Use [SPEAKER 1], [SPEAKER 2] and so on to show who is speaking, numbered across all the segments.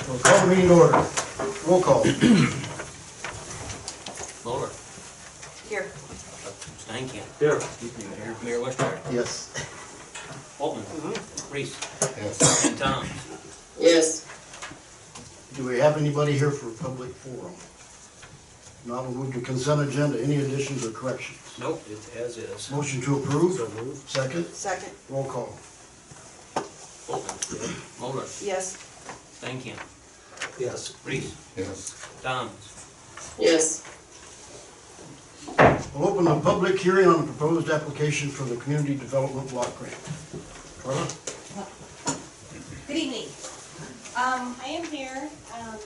[SPEAKER 1] We'll call the meeting to order. Roll call.
[SPEAKER 2] Moeller.
[SPEAKER 3] Here.
[SPEAKER 2] Steinkamp.
[SPEAKER 4] Here.
[SPEAKER 2] Mayor Westmeyer.
[SPEAKER 1] Yes.
[SPEAKER 2] Holtman. Reese.
[SPEAKER 1] Yes.
[SPEAKER 2] And Tom.
[SPEAKER 3] Yes.
[SPEAKER 1] Do we have anybody here for public forum? Now we'll move to consent agenda. Any additions or corrections?
[SPEAKER 2] Nope, it's as is.
[SPEAKER 1] Motion to approve?
[SPEAKER 4] So moved.
[SPEAKER 1] Second?
[SPEAKER 3] Second.
[SPEAKER 1] Roll call.
[SPEAKER 2] Holtman. Moeller.
[SPEAKER 3] Yes.
[SPEAKER 2] Steinkamp.
[SPEAKER 4] Yes.
[SPEAKER 2] Reese.
[SPEAKER 1] Yes.
[SPEAKER 2] Tom.
[SPEAKER 3] Yes.
[SPEAKER 1] We'll open the public hearing on the proposed application for the Community Development Block Grant. Carla?
[SPEAKER 5] Good evening. I am here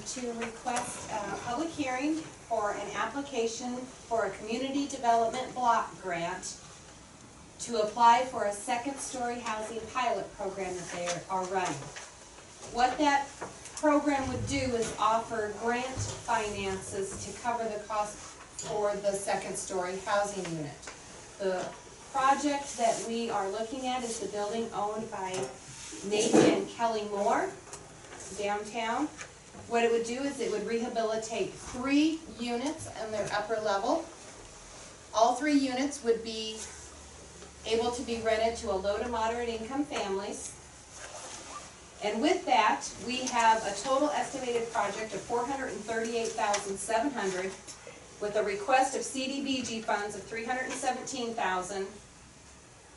[SPEAKER 5] to request a public hearing for an application for a community development block grant to apply for a second-story housing pilot program that they are running. What that program would do is offer grant finances to cover the cost for the second-story housing unit. The project that we are looking at is the building owned by Nathan and Kelly Moore downtown. What it would do is it would rehabilitate 3 units on their upper level. All 3 units would be able to be rented to a low to moderate income families. And with that, we have a total estimated project of $438,700 with a request of CDBG funds of $317,000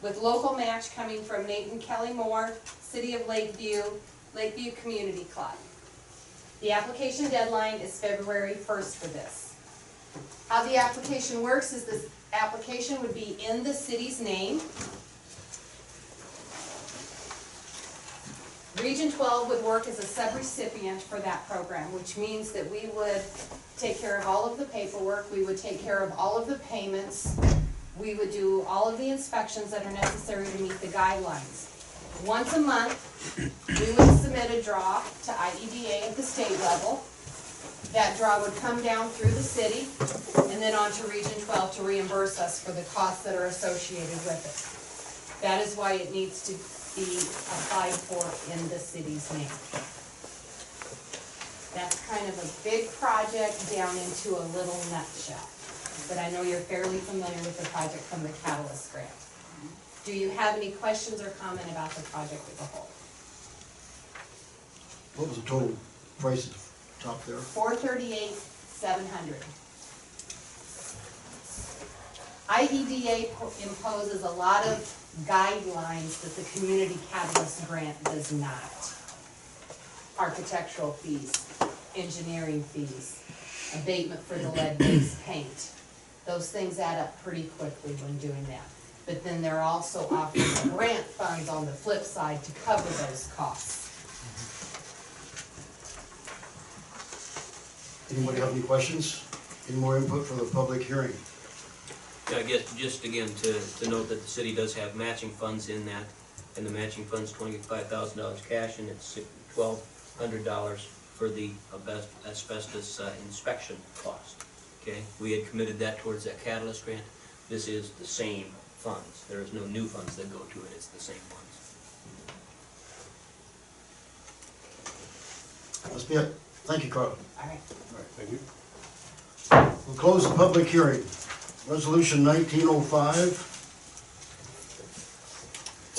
[SPEAKER 5] with local match coming from Nathan Kelly Moore, City of Lakeview, Lakeview Community Club. The application deadline is February 1st for this. How the application works is this application would be in the city's name. Region 12 would work as a subrecipient for that program, which means that we would take care of all of the paperwork, we would take care of all of the payments, we would do all of the inspections that are necessary to meet the guidelines. Once a month, we would submit a draw to IEDA at the state level. That draw would come down through the city and then on to Region 12 to reimburse us for the costs that are associated with it. That is why it needs to be applied for in the city's name. That's kind of a big project down into a little nutshell. But I know you're fairly familiar with the project from the Catalyst grant. Do you have any questions or comment about the project as a whole?
[SPEAKER 1] What was the total price at the top there?
[SPEAKER 5] $438,700. IEDA imposes a lot of guidelines that the Community Catalyst grant does not. Architectural fees, engineering fees, abatement for the lead-based paint. Those things add up pretty quickly when doing that. But then they're also offering grant funds on the flip side to cover those costs.
[SPEAKER 1] Anybody have any questions? Any more input for the public hearing?
[SPEAKER 2] Yeah, I guess just again to note that the city does have matching funds in that, and the matching fund's $25,000 cash, and it's $1,200 for the asbestos inspection cost. Okay, we had committed that towards that Catalyst grant. This is the same funds. There is no new funds that go to it. It's the same funds.
[SPEAKER 1] Must be it. Thank you, Carla.
[SPEAKER 5] All right.
[SPEAKER 4] All right, thank you.
[SPEAKER 1] We'll close the public hearing. Resolution 1905.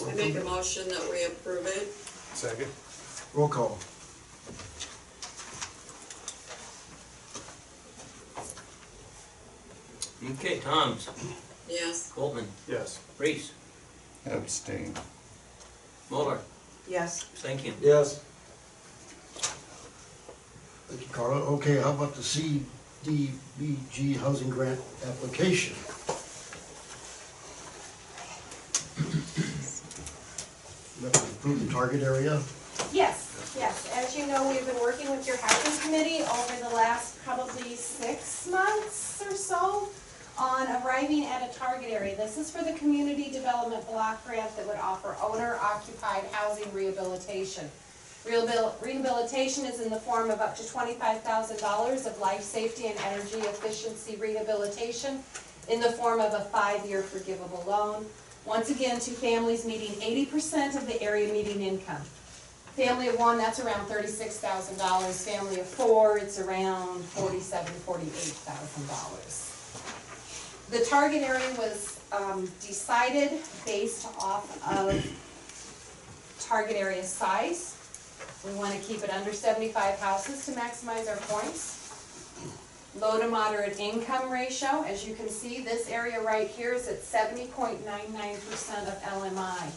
[SPEAKER 3] I make a motion that we approve it.
[SPEAKER 4] Second.
[SPEAKER 1] Roll call.
[SPEAKER 2] Okay, Tom's.
[SPEAKER 3] Yes.
[SPEAKER 2] Holtman.
[SPEAKER 4] Yes.
[SPEAKER 2] Reese.
[SPEAKER 6] Abstain.
[SPEAKER 2] Moeller.
[SPEAKER 3] Yes.
[SPEAKER 2] Steinkamp.
[SPEAKER 4] Yes.
[SPEAKER 1] Thank you, Carla. Okay, how about the CDBG housing grant application? We have to approve the target area.
[SPEAKER 5] Yes, yes. As you know, we've been working with your housing committee over the last probably 6 months or so on arriving at a target area. This is for the community development block grant that would offer owner-occupied housing rehabilitation. Rehabilitation is in the form of up to $25,000 of life safety and energy efficiency rehabilitation in the form of a 5-year forgivable loan. Once again, to families meeting 80% of the area median income. Family of one, that's around $36,000. Family of four, it's around $48,000. The target area was decided based off of target area size. We want to keep it under 75 houses to maximize our points. Low to moderate income ratio, as you can see, this area right here is at 70.99% of LMI.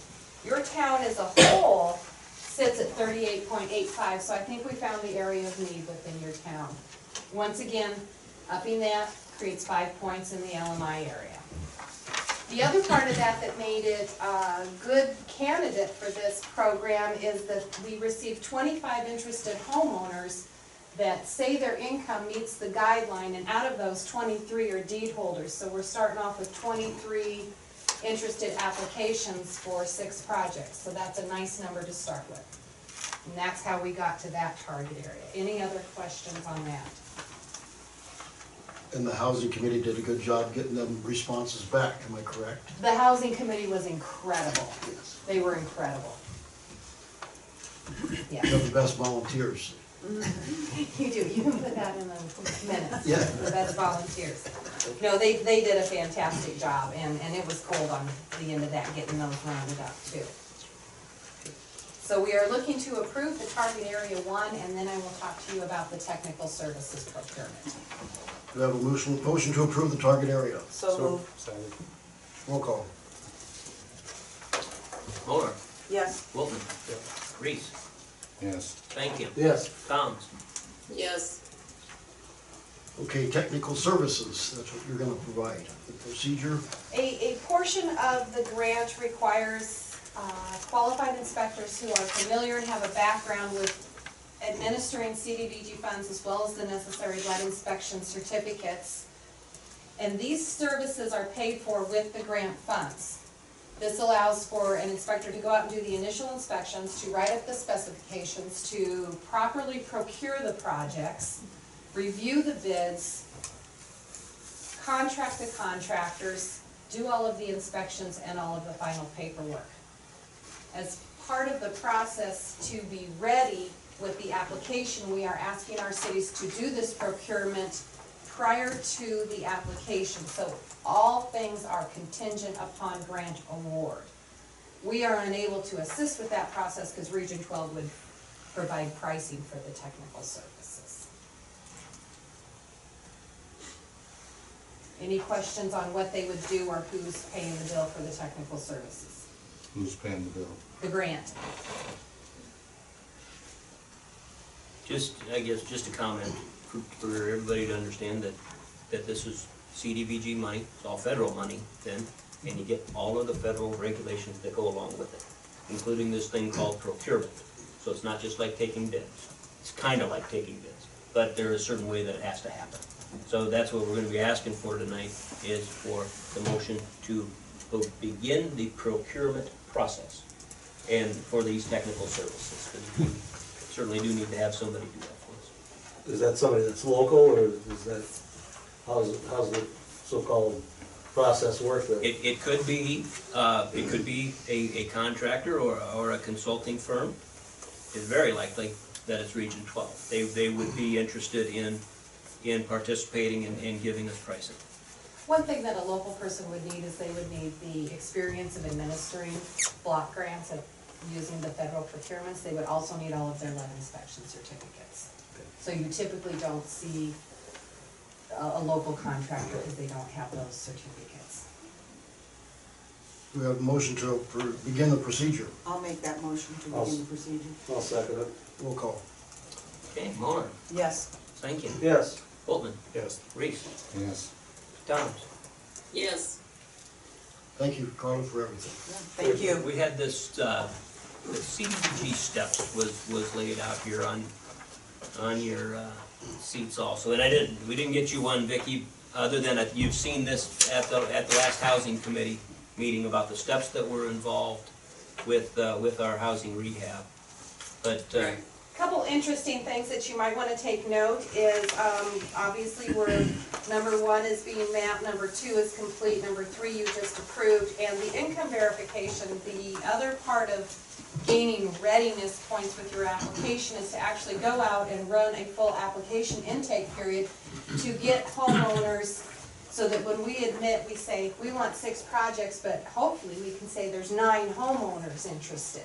[SPEAKER 5] Your town as a whole sits at 38.85, so I think we found the area of need within your town. Once again, upping that creates 5 points in the LMI area. The other part of that made it a good candidate for this program is that we received 25 interested homeowners that say their income meets the guideline, and out of those, 23 are deed holders. So we're starting off with 23 interested applications for 6 projects. So that's a nice number to start with. And that's how we got to that target area. Any other questions on that?
[SPEAKER 1] And the housing committee did a good job getting them responses back, am I correct?
[SPEAKER 5] The housing committee was incredible.
[SPEAKER 1] Yes.
[SPEAKER 5] They were incredible. Yeah.
[SPEAKER 1] You have the best volunteers.
[SPEAKER 5] You do, you can put that in the minutes.
[SPEAKER 1] Yeah.
[SPEAKER 5] The best volunteers. No, they did a fantastic job, and it was cold on the end of that, getting those rounded up too. So we are looking to approve the target area 1, and then I will talk to you about the technical services procurement.
[SPEAKER 1] Do we have a motion to approve the target area?
[SPEAKER 3] So moved.
[SPEAKER 4] Second.
[SPEAKER 1] Roll call.
[SPEAKER 2] Moller,
[SPEAKER 3] Yes.
[SPEAKER 2] Wolfman,
[SPEAKER 4] Yep.
[SPEAKER 2] Reese,
[SPEAKER 4] Yes.
[SPEAKER 2] Stankin,
[SPEAKER 1] Yes.
[SPEAKER 2] Thomas.
[SPEAKER 3] Yes.
[SPEAKER 1] Okay, technical services, that's what you're gonna provide. The procedure,
[SPEAKER 5] A portion of the grant requires qualified inspectors who are familiar and have a background with administering CDBG funds as well as the necessary lead inspection certificates. And these services are paid for with the grant funds. This allows for an inspector to go out and do the initial inspections, to write up the specifications, to properly procure the projects, review the bids, contract the contractors, do all of the inspections and all of the final paperwork. As part of the process to be ready with the application, we are asking our cities to do this procurement prior to the application. So all things are contingent upon grant award. We are unable to assist with that process because Region 12 would provide pricing for the technical services. Any questions on what they would do or who's paying the bill for the technical services?
[SPEAKER 4] Who's paying the bill?
[SPEAKER 5] The grant.
[SPEAKER 2] I guess, just a comment for everybody to understand that this is CDBG money, it's all federal money then, and you get all of the federal regulations that go along with it, including this thing called procurement. So it's not just like taking bids. It's kind of like taking bids, but there is a certain way that it has to happen. So that's what we're going to be asking for tonight, is for the motion to begin the procurement process and for these technical services. Because we certainly do need to have somebody do that for us.
[SPEAKER 6] Is that somebody that's local, or is that, how's the so-called process work then?
[SPEAKER 2] It could be a contractor or a consulting firm. It's very likely that it's Region 12. They would be interested in participating and giving us pricing.
[SPEAKER 5] One thing that a local person would need is they would need the experience of administering block grants and using the federal procurements. They would also need all of their lead inspection certificates. So you typically don't see a local contractor because they don't have those certificates.
[SPEAKER 1] do we have a motion to begin the procedure?
[SPEAKER 7] I'll make that motion to begin the procedure.
[SPEAKER 6] I'll second it.
[SPEAKER 1] Roll call.
[SPEAKER 2] Okay, Muller,
[SPEAKER 7] Yes.
[SPEAKER 2] Stankin,
[SPEAKER 6] Yes.
[SPEAKER 2] Boltman,
[SPEAKER 4] Yes.
[SPEAKER 2] Reese,
[SPEAKER 4] Yes.
[SPEAKER 2] Thomas.
[SPEAKER 3] Yes.
[SPEAKER 1] Thank you, Carla, for everything.
[SPEAKER 7] Thank you.
[SPEAKER 2] We had this, the CDBG steps was laid out here on your seats also, and we didn't get you one, Vicki, other than you've seen this at the last housing committee meeting about the steps that were involved with our housing rehab. But
[SPEAKER 3] Right.
[SPEAKER 5] Couple interesting things that you might want to take note is, obviously, number 1 is being mapped, number 2 is complete, number 3 you just approved, and the income verification, the other part of gaining readiness points with your application is to actually go out and run a full application intake period to get homeowners, so that when we admit, we say, we want 6 projects, but hopefully we can say there's 9 homeowners interested.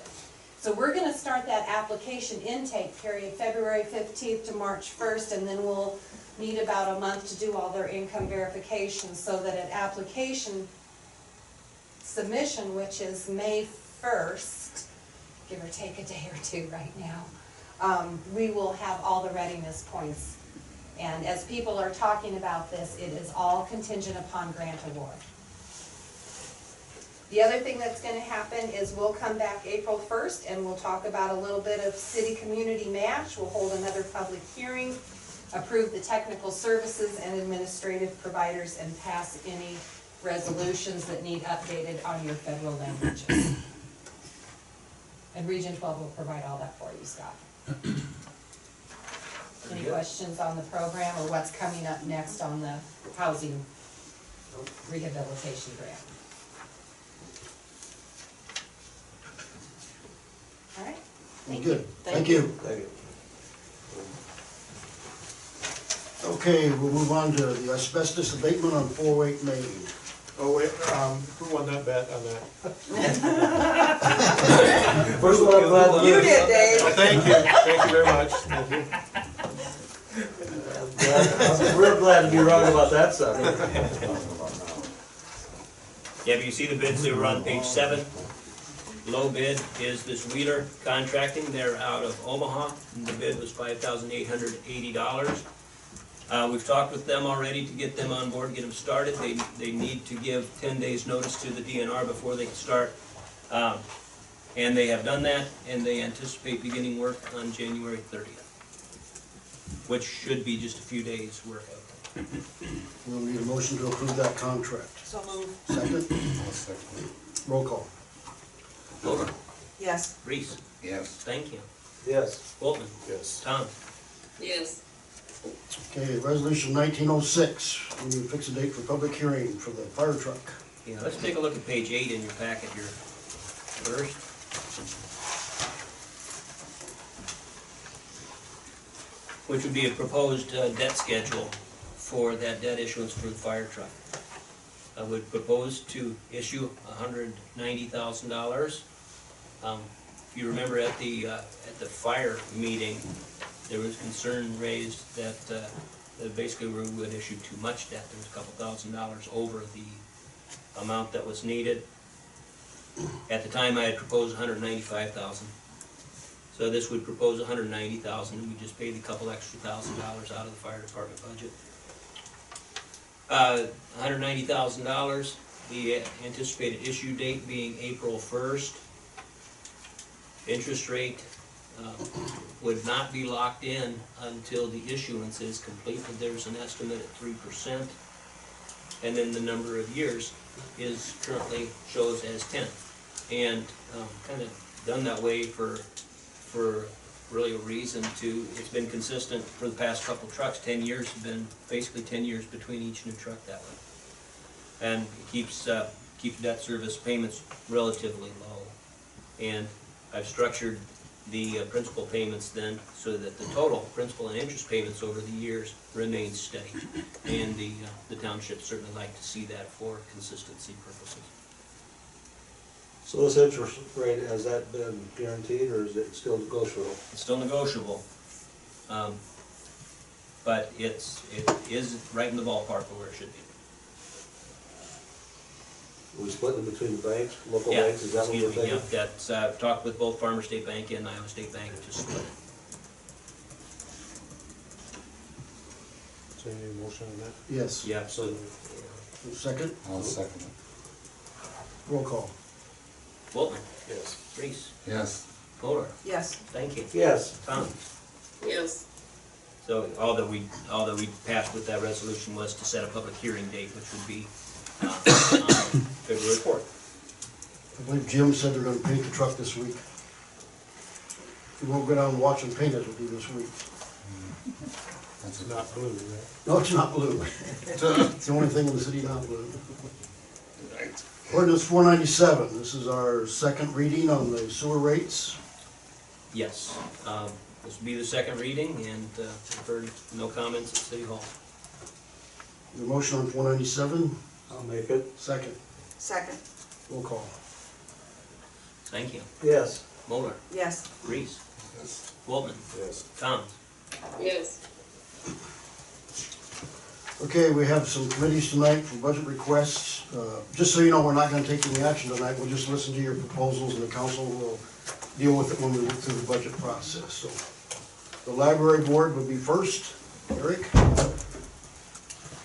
[SPEAKER 5] So we're gonna start that application intake period February 15th to March 1st, and then we'll need about a month to do all their income verification, so that at application submission, which is May 1st, give or take a day or two right now, we will have all the readiness points. And as people are talking about this, it is all contingent upon grant award. The other thing that's gonna happen is we'll come back April 1st and we'll talk about a little bit of city community match. We'll hold another public hearing, approve the technical services and administrative providers, and pass any resolutions that need updated on your federal languages. And Region 12 will provide all that for you, Scott. Any questions on the program or what's coming up next on the housing rehabilitation grant? All right.
[SPEAKER 1] Good, thank you.
[SPEAKER 6] Thank you.
[SPEAKER 1] Okay, we'll move on to the asbestos abatement on 408 Main.
[SPEAKER 8] Oh, wait, who won that bet on that?
[SPEAKER 6] First one, I'm glad.
[SPEAKER 7] You did, Dave.
[SPEAKER 8] Oh, thank you very much. Thank you.
[SPEAKER 6] I'm real glad to be wrong about that sucker.
[SPEAKER 2] Yeah, but you see the bids, they were on page 7. Low bid is this Wheeler Contracting, they're out of Omaha, and the bid was $5,880. We've talked with them already to get them on board, get them started. They need to give 10 days notice to the DNR before they can start. And they have done that, and they anticipate beginning work on January 30th, which should be just a few days' work of it.
[SPEAKER 1] We'll need a motion to approve that contract.
[SPEAKER 7] So moved.
[SPEAKER 1] Second,
[SPEAKER 4] I'll second
[SPEAKER 1] roll call.
[SPEAKER 2] Over.
[SPEAKER 7] Yes.
[SPEAKER 2] Reese.
[SPEAKER 4] it. Yes.
[SPEAKER 2] Stankin.
[SPEAKER 6] Yes.
[SPEAKER 2] Boltman.
[SPEAKER 8] Yes.
[SPEAKER 2] Tom.
[SPEAKER 3] Yes.
[SPEAKER 1] Okay, resolution 1906, we need to fix a date for public hearing for the fire truck.
[SPEAKER 2] Yeah, let's take a look at page 8 in your packet here first. Which would be a proposed debt schedule for that debt issuance for the fire truck. I would propose to issue $190,000. If you remember at the fire meeting, there was concern raised that basically we would issue too much debt. There was a couple $1,000s over the amount that was needed. At the time, I had proposed $195,000. So this would propose $190,000, and we just paid a couple extra $1,000 out of the fire department budget. $190,000, the anticipated issue date being April 1st. Interest rate would not be locked in until the issuance is completed. There's an estimate at 3%. And then the number of years is currently shows as 10. And kind of done that way for really a reason to, it's been consistent for the past couple trucks. 10 years have been basically 10 years between each new truck that way. And it keeps debt service payments relatively low. And I've structured the principal payments then so that the total principal and interest payments over the years remain steady. And the township certainly like to see that for consistency purposes.
[SPEAKER 6] So this interest rate, has that been guaranteed, or is it still negotiable?
[SPEAKER 2] It's still negotiable, but it is right in the ballpark of where it should be.
[SPEAKER 6] Are we splitting it between the banks, local
[SPEAKER 2] Yeah,
[SPEAKER 6] banks, is that what we're
[SPEAKER 2] excuse me,
[SPEAKER 6] thinking?
[SPEAKER 2] yeah, that's, I've talked with both Farmer State Bank and Iowa State Bank to split it.
[SPEAKER 8] So you need a motion on that?
[SPEAKER 1] Yes.
[SPEAKER 2] Yeah, so,
[SPEAKER 1] Second,
[SPEAKER 4] I'll second it.
[SPEAKER 1] roll call.
[SPEAKER 2] Boltman,
[SPEAKER 8] Yes.
[SPEAKER 2] Reese,
[SPEAKER 4] Yes.
[SPEAKER 2] Kohler,
[SPEAKER 7] Yes.
[SPEAKER 2] thank you.
[SPEAKER 6] Yes.
[SPEAKER 2] Tom.
[SPEAKER 3] Yes.
[SPEAKER 2] So all that we passed with that resolution was to set a public hearing date, which would be on February 4th.
[SPEAKER 1] I believe Jim said they're gonna paint the truck this week. We won't go down and watch them paint it with you this week.
[SPEAKER 8] It's not blue, right?
[SPEAKER 1] No, it's not blue. It's the only thing in the city not blue. Ordinance 497, this is our second reading on the sewer rates.
[SPEAKER 2] Yes, this will be the second reading, and I've heard no comments at City Hall.
[SPEAKER 1] The motion on 497,
[SPEAKER 6] I'll make it.
[SPEAKER 1] second.
[SPEAKER 7] Second,
[SPEAKER 1] Roll call.
[SPEAKER 2] Thank you.
[SPEAKER 6] Yes.
[SPEAKER 2] Moller,
[SPEAKER 7] yes.
[SPEAKER 2] Reese,
[SPEAKER 4] Yes.
[SPEAKER 2] Waltman,
[SPEAKER 8] Yes.
[SPEAKER 2] Thomas.
[SPEAKER 3] Yes.
[SPEAKER 1] Okay, we have some committees tonight for budget requests. Just so you know, we're not gonna take any action tonight, we'll just listen to your proposals and the council will deal with it when we work through the budget process, so. The library board would be first. Eric?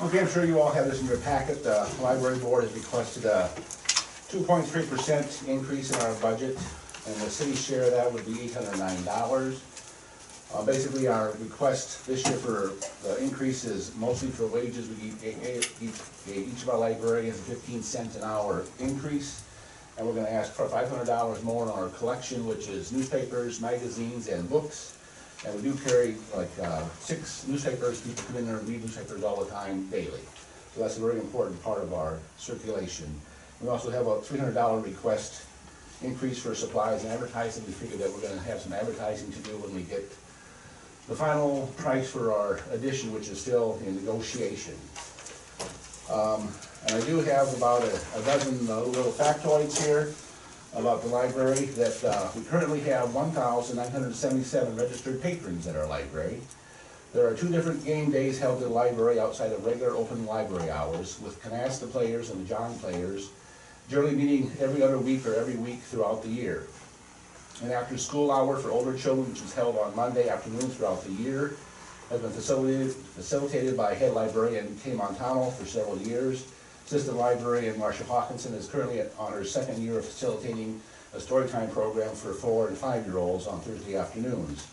[SPEAKER 9] Okay, I'm sure you all have this in your packet. The library board has requested a 2.3% increase in our budget, and the city's share of that would be $809. Basically, our request this year for the increase is mostly for wages. We gave each of our librarians a 15 cents an hour increase, and we're gonna ask for $500 more on our collection, which is newspapers, magazines, and books. And we do carry like 6 newspapers. People come in there and read newspapers all the time, daily. So that's a very important part of our circulation. We also have a $300 request increase for supplies and advertising. We figured that we're gonna have some advertising to do when we get the final price for our edition, which is still in negotiation. And I do have about a dozen little factoids here about the library, that we currently have 1,977 registered patrons at our library. There are 2 different game days held at the library outside of regular open library hours, with Canasta players and the John players, generally meeting every other week or every week throughout the year. An after-school hour for older children, which is held on Monday afternoons throughout the year, has been facilitated by head librarian Kay Montano for several years. Assistant librarian Marcia Hawkinson is currently on her 2nd year of facilitating a storytime program for 4- and 5-year-olds on Thursday afternoons.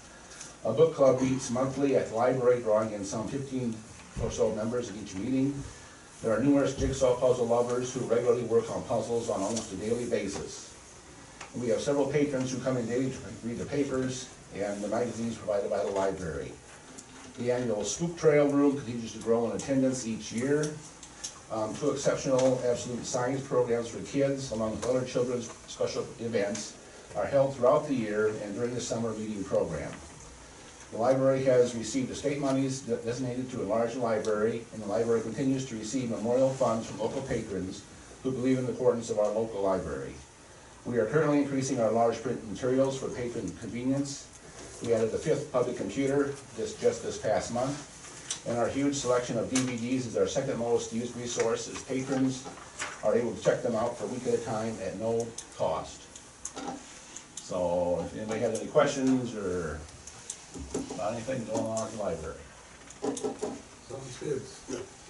[SPEAKER 9] A book club meets monthly at the library, drawing in some 15 or so members at each meeting. There are numerous jigsaw puzzle lovers who regularly work on puzzles on almost a daily basis. We have several patrons who come in daily to read the papers and the magazines provided by the library. The annual Scoop Trail Room continues to grow in attendance each year. 2 exceptional absolute science programs for kids, along with other children's special events, are held throughout the year and during the summer meeting program. The library has received estate monies designated to enlarge the library, and the library continues to receive memorial funds from local patrons who believe in the importance of our local library. We are currently increasing our large print materials for patron convenience. We added the 5th public computer just this past month. And our huge selection of DVDs is our 2nd most used resource, as patrons are able to check them out for a week at a time at no cost. So if anybody has any questions or about anything going on at the library.
[SPEAKER 6] Sounds good.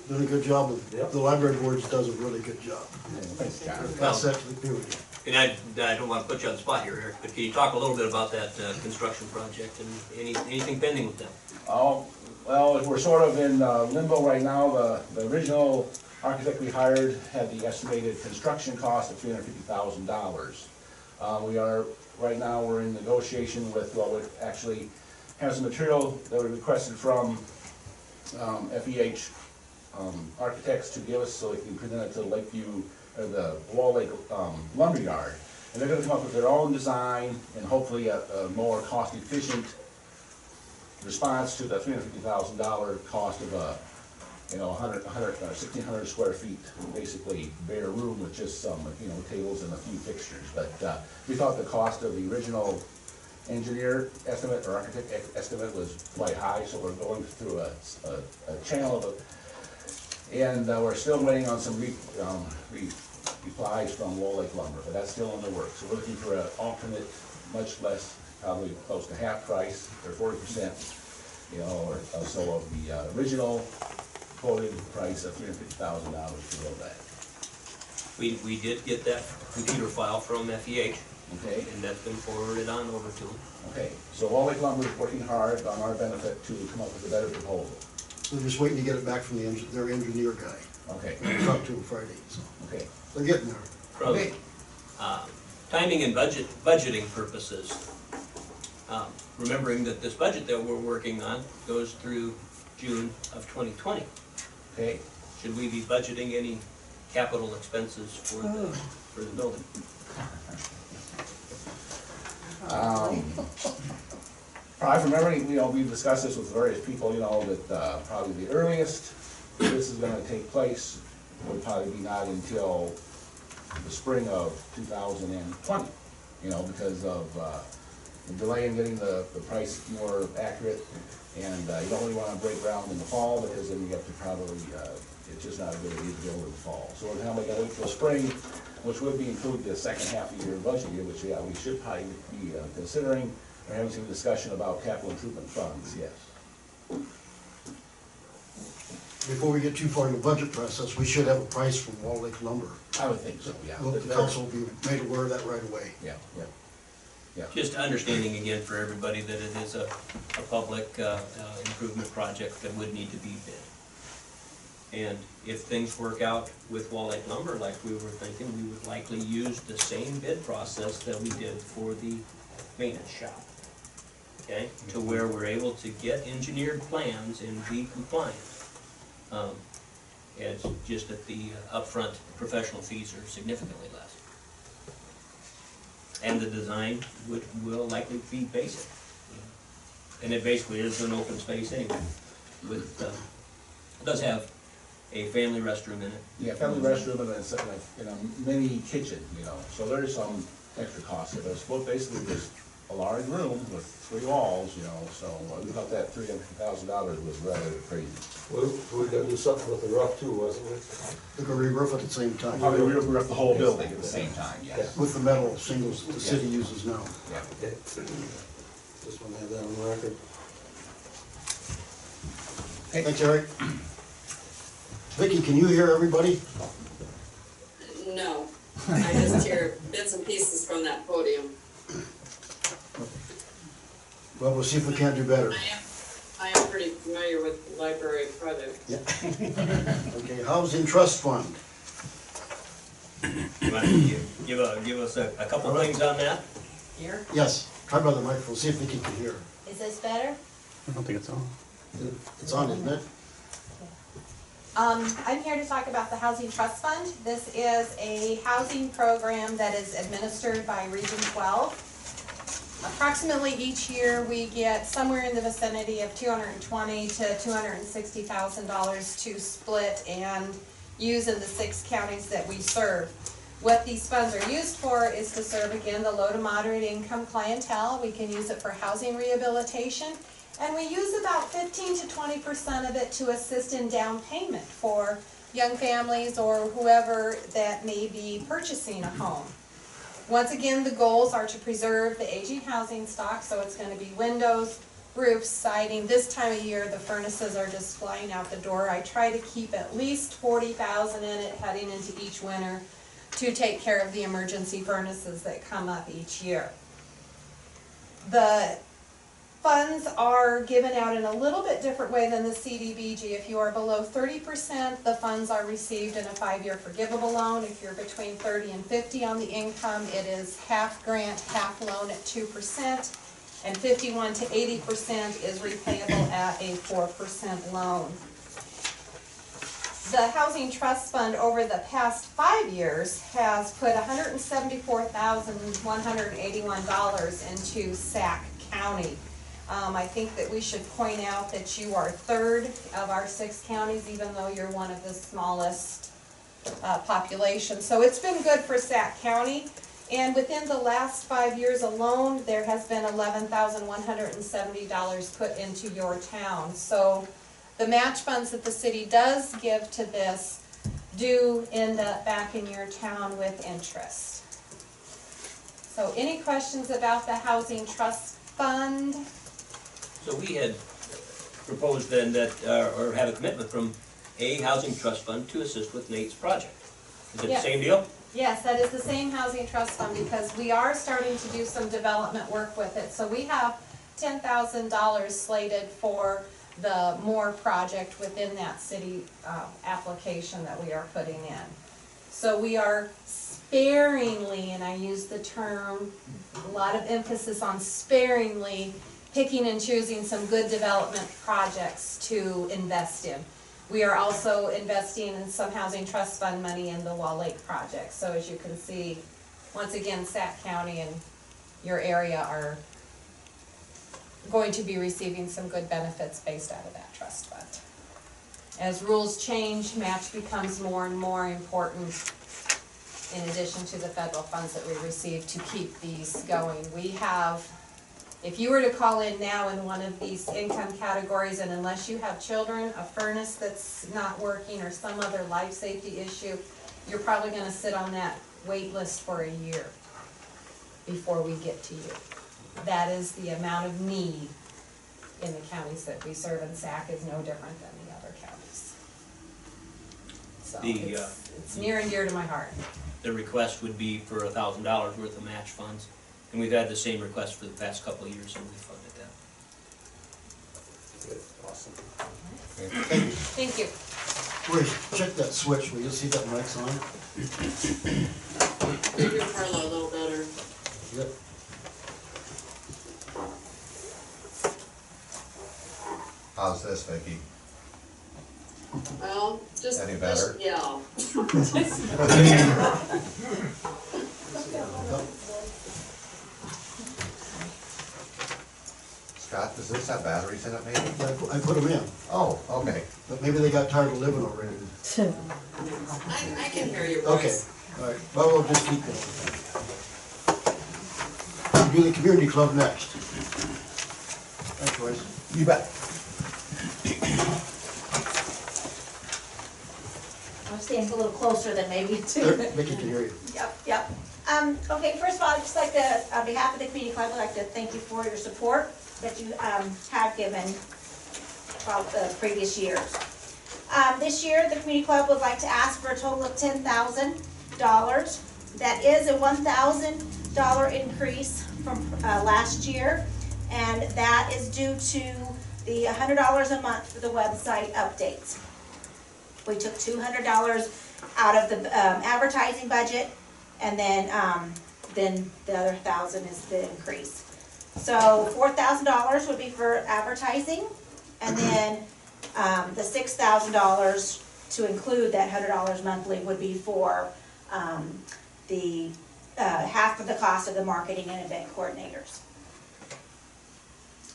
[SPEAKER 1] Doing a good job.
[SPEAKER 6] Yep.
[SPEAKER 1] The library board does a really good job.
[SPEAKER 9] Thanks, John.
[SPEAKER 1] Pass that to the community.
[SPEAKER 2] And I don't want to put you on the spot here, Eric, but can you talk a little bit about that construction project and anything pending with them?
[SPEAKER 9] Oh, well, we're sort of in limbo right now. The original architect we hired had the estimated construction cost of $350,000. We are, right now, we're in negotiation with, well, we actually have some material that we requested from FEH architects to give us so we can present it to Lakeview, or the Wall Lake Lumberyard. And they're gonna come up with their own design and hopefully a more cost-efficient response to the $350,000 cost of a, 1,600 square feet, basically bare room with just some, tables and a few fixtures. But we thought the cost of the original engineer estimate or architect estimate was quite high, so we're going through a channel of it. And we're still waiting on some replies from Wall Lake Lumber, but that's still in the works. So we're looking for an alternate, much less, probably close to half price, or 40%, or so of the original quoted price of $350,000 to build that.
[SPEAKER 2] We did get that computer file from FEH,
[SPEAKER 9] Okay,
[SPEAKER 2] and that's been forwarded on over to them.
[SPEAKER 9] okay. So Wall Lake Lumber is working hard on our benefit to come up with a better proposal.
[SPEAKER 1] They're just waiting to get it back from their engineer guy.
[SPEAKER 9] Okay,
[SPEAKER 1] I talked to him Friday, so
[SPEAKER 9] okay.
[SPEAKER 1] they're getting there.
[SPEAKER 2] From
[SPEAKER 9] Okay.
[SPEAKER 2] timing and budgeting purposes, Remembering that this budget that we're working on goes through June of 2020.
[SPEAKER 9] Okay,
[SPEAKER 2] Should we be budgeting any capital expenses for the building?
[SPEAKER 9] probably from memory, we've discussed this with various people, that, probably the earliest this is gonna take place would probably be not until the spring of 2020, because of, the delay in getting the price more accurate, and, you don't really wanna break ground in the fall, because then you have to probably, it's just not a good idea to build in the fall. So we're probably gonna wait till spring, which would be include the second half of your budget year, which, we should probably be considering, or having some discussion about capital improvement funds, yes.
[SPEAKER 1] Before we get too far in the budget process, we should have a price from Wall Lake Lumber.
[SPEAKER 9] I would think so, yeah.
[SPEAKER 1] Well, the council will be made aware of that right away.
[SPEAKER 9] Yeah, yeah.
[SPEAKER 2] Just understanding again for everybody that it is a public improvement project that would need to be bid. And if things work out with Wall Lake Lumber like we were thinking, we would likely use the same bid process that we did for the maintenance shop. Okay, to where we're able to get engineered plans and be compliant. It's just that the upfront professional fees are significantly less. And the design will likely be basic. And it basically is an open space anyway. With, it does have a family restroom in it.
[SPEAKER 9] Yeah, family restroom and a mini kitchen, so there is some extra cost there, but it's basically just a large room with 3 walls, so we thought that $300,000 was rather crazy.
[SPEAKER 6] We gotta do something with the roof too, wasn't it?
[SPEAKER 1] They're gonna re-roof it at the same time.
[SPEAKER 9] Probably re-roof the whole building at the same time, yes.
[SPEAKER 1] With the metal shingles the city uses now.
[SPEAKER 9] Yeah.
[SPEAKER 6] Okay. Just wanna have that on the record.
[SPEAKER 1] Thanks, Eric. Vicki, can you hear everybody?
[SPEAKER 3] No, I just hear bits and pieces from that podium.
[SPEAKER 1] Well, we'll see if we can't do better.
[SPEAKER 3] I am pretty familiar with the library project.
[SPEAKER 1] Yeah. Okay, Housing Trust Fund.
[SPEAKER 2] You want to give us a couple things on that?
[SPEAKER 5] Here,
[SPEAKER 1] Yes, try by the microphone, see if Vicki can hear.
[SPEAKER 5] is this better?
[SPEAKER 8] I don't think it's on.
[SPEAKER 1] It's on, isn't it?
[SPEAKER 5] I'm here to talk about the Housing Trust Fund. This is a housing program that is administered by Region 12. Approximately each year, we get somewhere in the vicinity of $220,000 to $260,000 to split and use in the 6 counties that we serve. What these funds are used for is to serve, again, the low to moderate income clientele. We can use it for housing rehabilitation, and we use about 15 to 20% of it to assist in down payment for young families or whoever that may be purchasing a home. Once again, the goals are to preserve the aging housing stock, so it's going to be windows, roofs, siding. This time of year, the furnaces are just flying out the door. I try to keep at least 40,000 in it heading into each winter to take care of the emergency furnaces that come up each year. The funds are given out in a little bit different way than the CDBG. If you are below 30%, the funds are received in a 5-year forgivable loan. If you're between 30 and 50 on the income, it is half grant, half loan at 2%, and 51 to 80% is repayable at a 4% loan. The Housing Trust Fund over the past 5 years has put $174,181 into Sac County. I think that we should point out that you are 3rd of our 6 counties, even though you're one of the smallest populations. So it's been good for Sac County. And within the last 5 years alone, there has been $11,170 put into your town. So the match funds that the city does give to this do end up back in your town with interest. So any questions about the Housing Trust Fund?
[SPEAKER 2] So we had proposed then that, or had a commitment from a housing trust fund to assist with Nate's project. Is it the
[SPEAKER 5] Yes.
[SPEAKER 2] same deal?
[SPEAKER 5] Yes, that is the same Housing Trust Fund because we are starting to do some development work with it. So we have $10,000 slated for the Moore project within that city application that we are putting in. So we are sparingly, and I use the term, a lot of emphasis on sparingly, picking and choosing some good development projects to invest in. We are also investing in some housing trust fund money in the Wall Lake project. So as you can see, once again, Sac County and your area are going to be receiving some good benefits based out of that trust fund. As rules change, match becomes more and more important in addition to the federal funds that we receive to keep these going. We have, if you were to call in now in one of these income categories, and unless you have children, a furnace that's not working, or some other life safety issue, you're probably gonna sit on that wait list for a year before we get to you. That is the amount of need in the counties that we serve, and SAC is no different than the other counties. So it's near and dear to my heart.
[SPEAKER 2] The request would be for $1,000 worth of match funds, and we've had the same request for the past couple of years, and we funded that.
[SPEAKER 8] Good, awesome.
[SPEAKER 5] Thank you.
[SPEAKER 1] Wait, check that switch, will you see that mic's on?
[SPEAKER 3] Make your Carla a little better.
[SPEAKER 1] Yep.
[SPEAKER 10] How's this, Vicki?
[SPEAKER 3] Well, just.
[SPEAKER 10] Any better?
[SPEAKER 3] just- Yeah.
[SPEAKER 10] Scott, does this have batteries in it maybe?
[SPEAKER 1] I put them in,
[SPEAKER 10] Oh, okay.
[SPEAKER 1] but maybe they got tired of living already.
[SPEAKER 3] I can hear your
[SPEAKER 1] Okay,
[SPEAKER 3] voice.
[SPEAKER 1] all right, well, we'll just keep going. We'll do the community club next. Thanks, Royce.
[SPEAKER 10] You bet.
[SPEAKER 11] I'll stand a little closer than maybe
[SPEAKER 1] There,
[SPEAKER 11] two.
[SPEAKER 1] Vicki can hear you.
[SPEAKER 11] Yep. Okay, first of all, I'd just like to, on behalf of the community club, I'd like to thank you for your support that you have given throughout the previous years. This year, the community club would like to ask for a total of $10,000. That is a $1,000 increase from last year, and that is due to the $100 a month for the website updates. We took $200 out of the advertising budget, and then the other $1,000 is the increase. So $4,000 would be for advertising, and then the $6,000 to include that $100 monthly would be for the half of the cost of the marketing and event coordinators.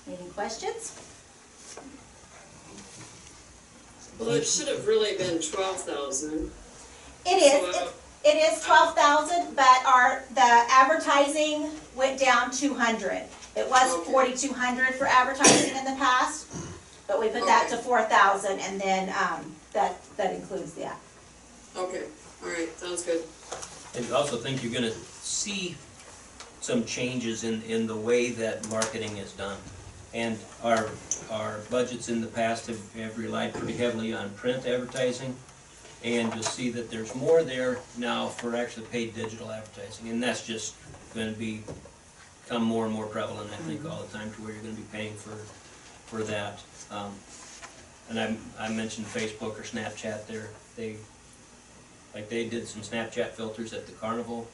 [SPEAKER 11] Any questions?
[SPEAKER 3] Well, it should have really been 12,000.
[SPEAKER 11] It is 12,000, but the advertising went down 200. It was
[SPEAKER 3] Okay.
[SPEAKER 11] 4,200 for advertising in the past, but we put that to 4,000, and then that includes that.
[SPEAKER 3] Okay, all right, sounds good.
[SPEAKER 2] And I also think you're gonna see some changes in the way that marketing is done. And our budgets in the past have relied pretty heavily on print advertising. And you'll see that there's more there now for actually paid digital advertising. And that's just gonna become more and more prevalent, I think, all the time, to where you're gonna be paying for that. And I mentioned Facebook or Snapchat there. They did some Snapchat filters that the Carnival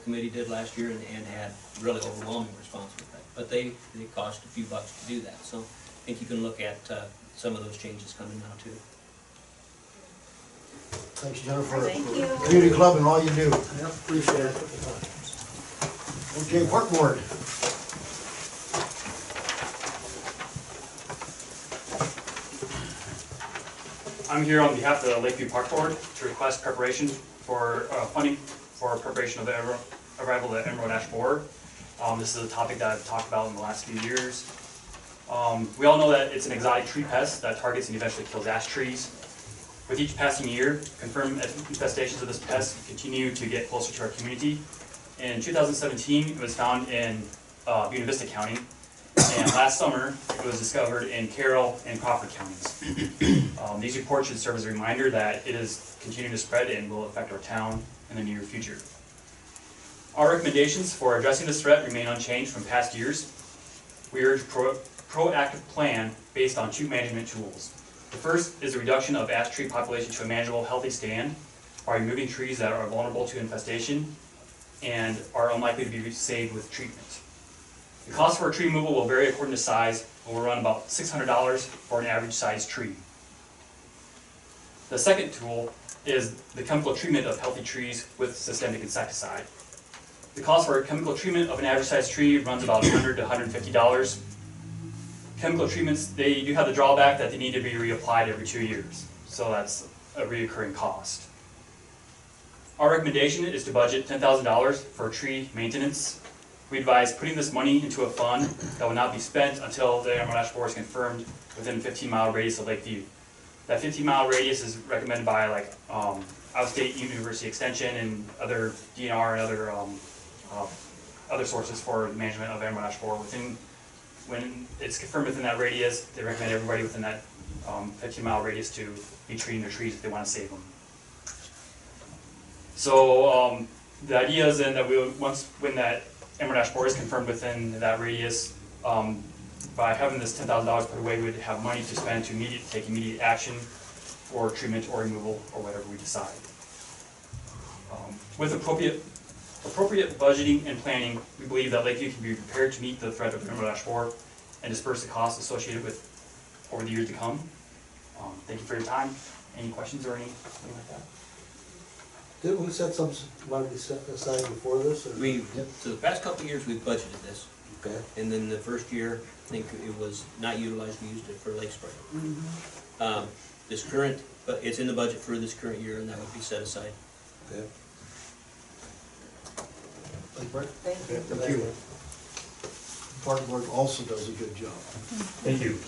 [SPEAKER 2] Committee did last year, and had really overwhelming response with that. But they cost a few bucks to do that, so I think you can look at some of those changes coming now too.
[SPEAKER 1] Thanks, Jennifer.
[SPEAKER 11] Thank
[SPEAKER 1] for
[SPEAKER 11] you.
[SPEAKER 1] Community club and all you do.
[SPEAKER 6] Yep, appreciate it.
[SPEAKER 1] Okay, park board.
[SPEAKER 12] I'm here on behalf of the Lakeview Park Board to request preparation for funding for preparation of the arrival of the Emerald Ash Borer. This is a topic that I've talked about in the last few years. We all know that it's an exotic tree pest that targets and eventually kills ash trees. With each passing year, confirmed infestations of this pest continue to get closer to our community. In 2017, it was found in Buena Vista County, and last summer, it was discovered in Carroll and Crawford counties. These reports should serve as a reminder that it is continuing to spread and will affect our town in the near future. Our recommendations for addressing this threat remain unchanged from past years. We urge proactive plan based on two management tools. The first is a reduction of ash tree population to a manageable, healthy stand. by removing trees that are vulnerable to infestation and are unlikely to be saved with treatment. The cost for a tree removal will vary according to size, and will run about $600 for an average sized tree. The second tool is the chemical treatment of healthy trees with systemic insecticide. The cost for a chemical treatment of an average sized tree runs about $100 to $150. Chemical treatments, they do have the drawback that they need to be reapplied every 2 years, so that's a reoccurring cost. Our recommendation is to budget $10,000 for tree maintenance. We advise putting this money into a fund that will not be spent until the Emerald Ash Borer is confirmed within a 15-mile radius of Lakeview. That 15-mile radius is recommended by Out-of-State University Extension and other DNR and other sources for management of Emerald Ash Borer. When it's confirmed within that radius, they recommend everybody within that 15-mile radius to be treating their trees if they want to save them. So the idea is then that when that Emerald Ash Borer is confirmed within that radius, by having this $10,000 put away, we would have money to spend to take immediate action for treatment or removal or whatever we decide. With appropriate budgeting and planning, we believe that Lakeview can be prepared to meet the threat of Emerald Ash Borer and disperse the costs associated with over the years to come. Thank you for your time. Any questions or anything like that?
[SPEAKER 6] Didn't we set some money aside before this? Or?
[SPEAKER 2] So the past couple of years, we've budgeted this.
[SPEAKER 6] Okay.
[SPEAKER 2] And then the first year, I think it was not utilized, we used it for lake spray. But it's in the budget for this current year, and that would be set aside.
[SPEAKER 6] Okay.
[SPEAKER 1] Like Brett?
[SPEAKER 7] Thank you.
[SPEAKER 1] Thank you. Park Board also does a good job.
[SPEAKER 12] Thank you.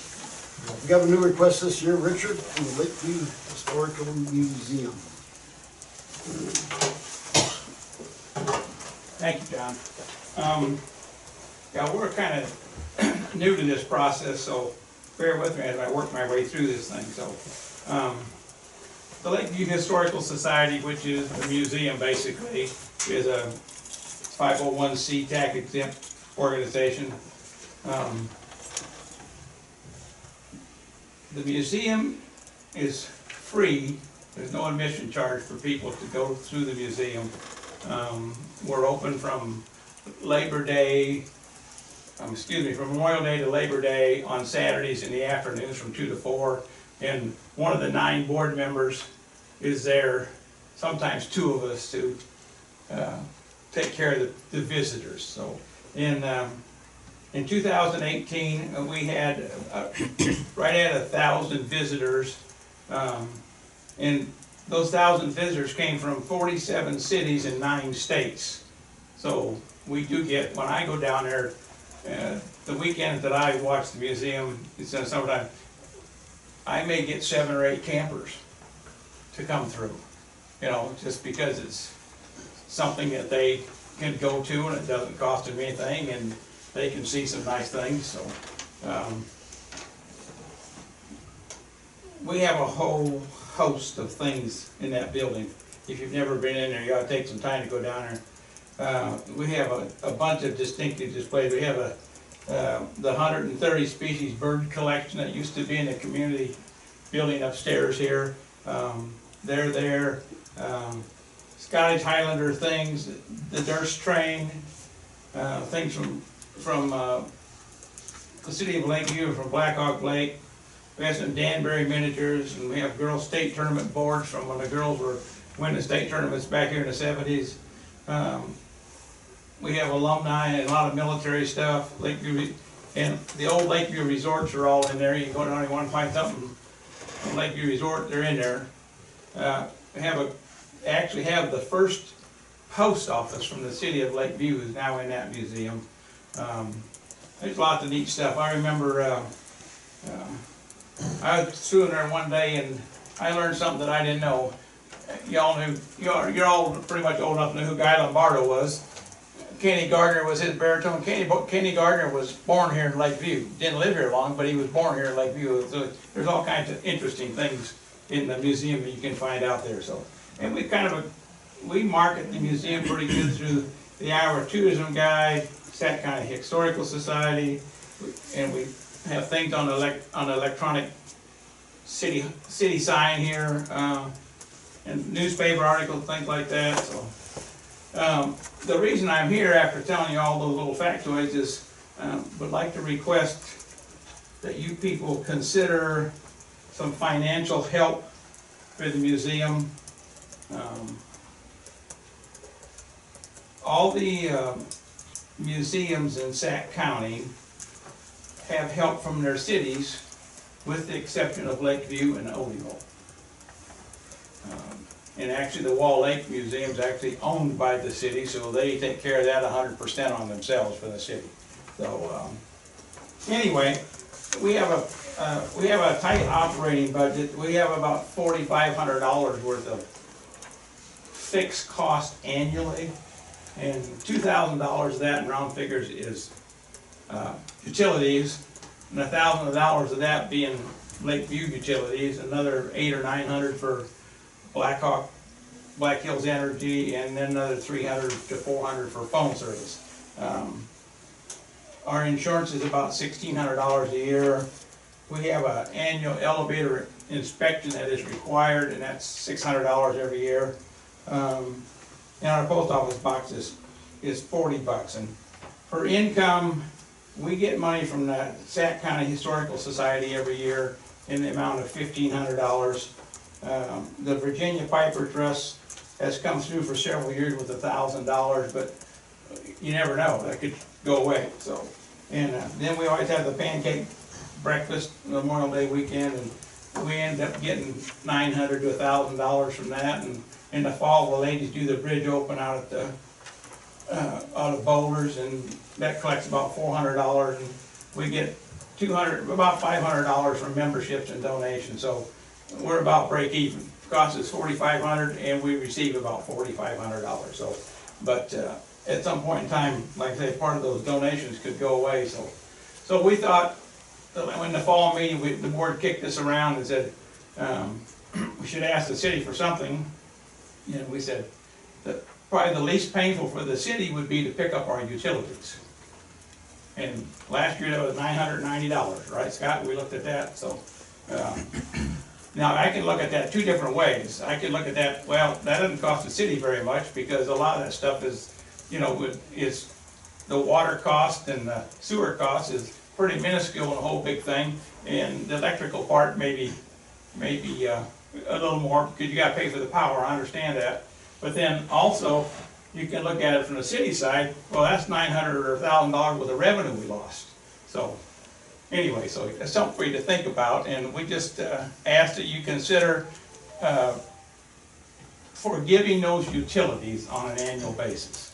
[SPEAKER 1] We got a new request this year, Richard, from the Lakeview Historical Museum.
[SPEAKER 13] Thank you, John. Yeah, we're kind of new to this process, so bear with me as I work my way through this thing. So, the Lakeview Historical Society, which is the museum basically, is a 501c tax exempt organization. The museum is free. There's no admission charge for people to go through the museum. We're open from Labor Day, from Memorial Day to Labor Day on Saturdays in the afternoons from 2 to 4. And one of the 9 board members is there, sometimes 2 of us, to take care of the visitors. So in 2018, we had right at 1,000 visitors. And those 1,000 visitors came from 47 cities in 9 states. So we do get, when I go down there, the weekend that I watch the museum, it's in summertime, I may get 7 or 8 campers to come through. You know, just because it's something that they can go to and it doesn't cost them anything and they can see some nice things. So we have a whole host of things in that building. If you've never been in there, you ought to take some time to go down there. We have a bunch of distinctive displays. We have the 130 species bird collection that used to be in the community building upstairs here. They're there. Scottish Highlander things, the Durst train, things from the city of Lakeview, from Black Hawk Lake. We have some Danbury miniatures, and we have girls' state tournament boards from when the girls were winning state tournaments back here in the 70s. We have alumni and a lot of military stuff. Lakeview, and the old Lakeview resorts are all in there. You can go down and you want to find something from Lakeview Resort, they're in there. We actually have the first post office from the city of Lakeview is now in that museum. There's lots of neat stuff. I remember I was through in there one day and I learned something that I didn't know. Y'all knew, you're all pretty much old enough to know who Guy Lombardo was. Kenny Gardner was his baritone. Kenny Gardner was born here in Lakeview. Didn't live here long, but he was born here in Lakeview. So there's all kinds of interesting things in the museum that you can find out there. So, and we market the museum pretty good through the Iowa Tourism Guide, Sac County Historical Society, and we have things on the electronic city sign here. and newspaper articles, things like that, so. The reason I'm here after telling you all those little factoids is, would like to request that you people consider some financial help for the museum. All the museums in Sac County have help from their cities, with the exception of Lakeview and Odeo. And actually, the Wall Lake Museum is actually owned by the city, so they take care of that 100% on themselves for the city. So, anyway, we have a tight operating budget. We have about $4,500 worth of fixed cost annually, and $2,000 of that in round figures is utilities, and $1,000 of that being Lakeview utilities, another $800 or $900 for Black Hills Energy, and then another $300 to $400 for phone service. Our insurance is about $1,600 a year. We have an annual elevator inspection that is required, and that's $600 every year. And our post office box is $40. And for income, we get money from the Sac County Historical Society every year in the amount of $1,500. The Virginia Piper Trust has come through for several years with $1,000, but you never know, that could go away. So, and then we always have the pancake breakfast Memorial Day weekend, and we end up getting $900 to $1,000 from that. And in the fall, the ladies do the bridge open out at the out of Boulders, and that collects about $400, and we get about $500 from memberships and donations. So we're about break even. Cost us $4,500, and we receive about $4,500. So, but at some point in time, like I say, part of those donations could go away. So we thought when the fall meeting, the board kicked this around and said we should ask the city for something. And we said that probably the least painful for the city would be to pick up our utilities. And last year that was $990, right, Scott? We looked at that. So. Now, I can look at that two different ways. I can look at that, well, that doesn't cost the city very much, because a lot of that stuff is, you know, is the water cost and the sewer cost is pretty minuscule in the whole big thing, and the electrical part maybe a little more, because you gotta pay for the power, I understand that. But then also, you can look at it from the city side, well, that's $900 or $1,000 worth of revenue we lost. So, anyway, so it's something for you to think about, and we just ask that you consider forgiving those utilities on an annual basis.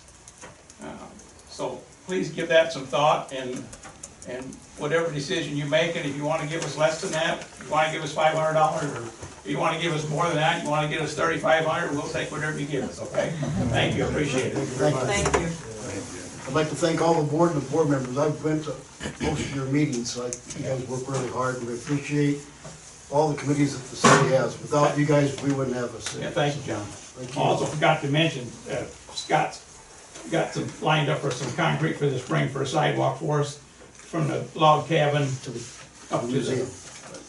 [SPEAKER 13] So please give that some thought, and whatever decision you make, and if you want to give us less than that, if you want to give us $500, or if you want to give us more than that, you want to give us $3,500, we'll take whatever you give us, okay? Thank you, appreciate it. Thank you very much.
[SPEAKER 7] Thank you.
[SPEAKER 1] I'd like to thank all the board and the board members. I've been to most of your meetings, so you guys work really hard, and we appreciate all the committees that the city has. Without you guys, we wouldn't have a city.
[SPEAKER 13] Yeah, thank you, John.
[SPEAKER 1] Thank you.
[SPEAKER 13] Also forgot to mention, Scott's got some lined up for some concrete for the spring for a sidewalk for us, from the log cabin up to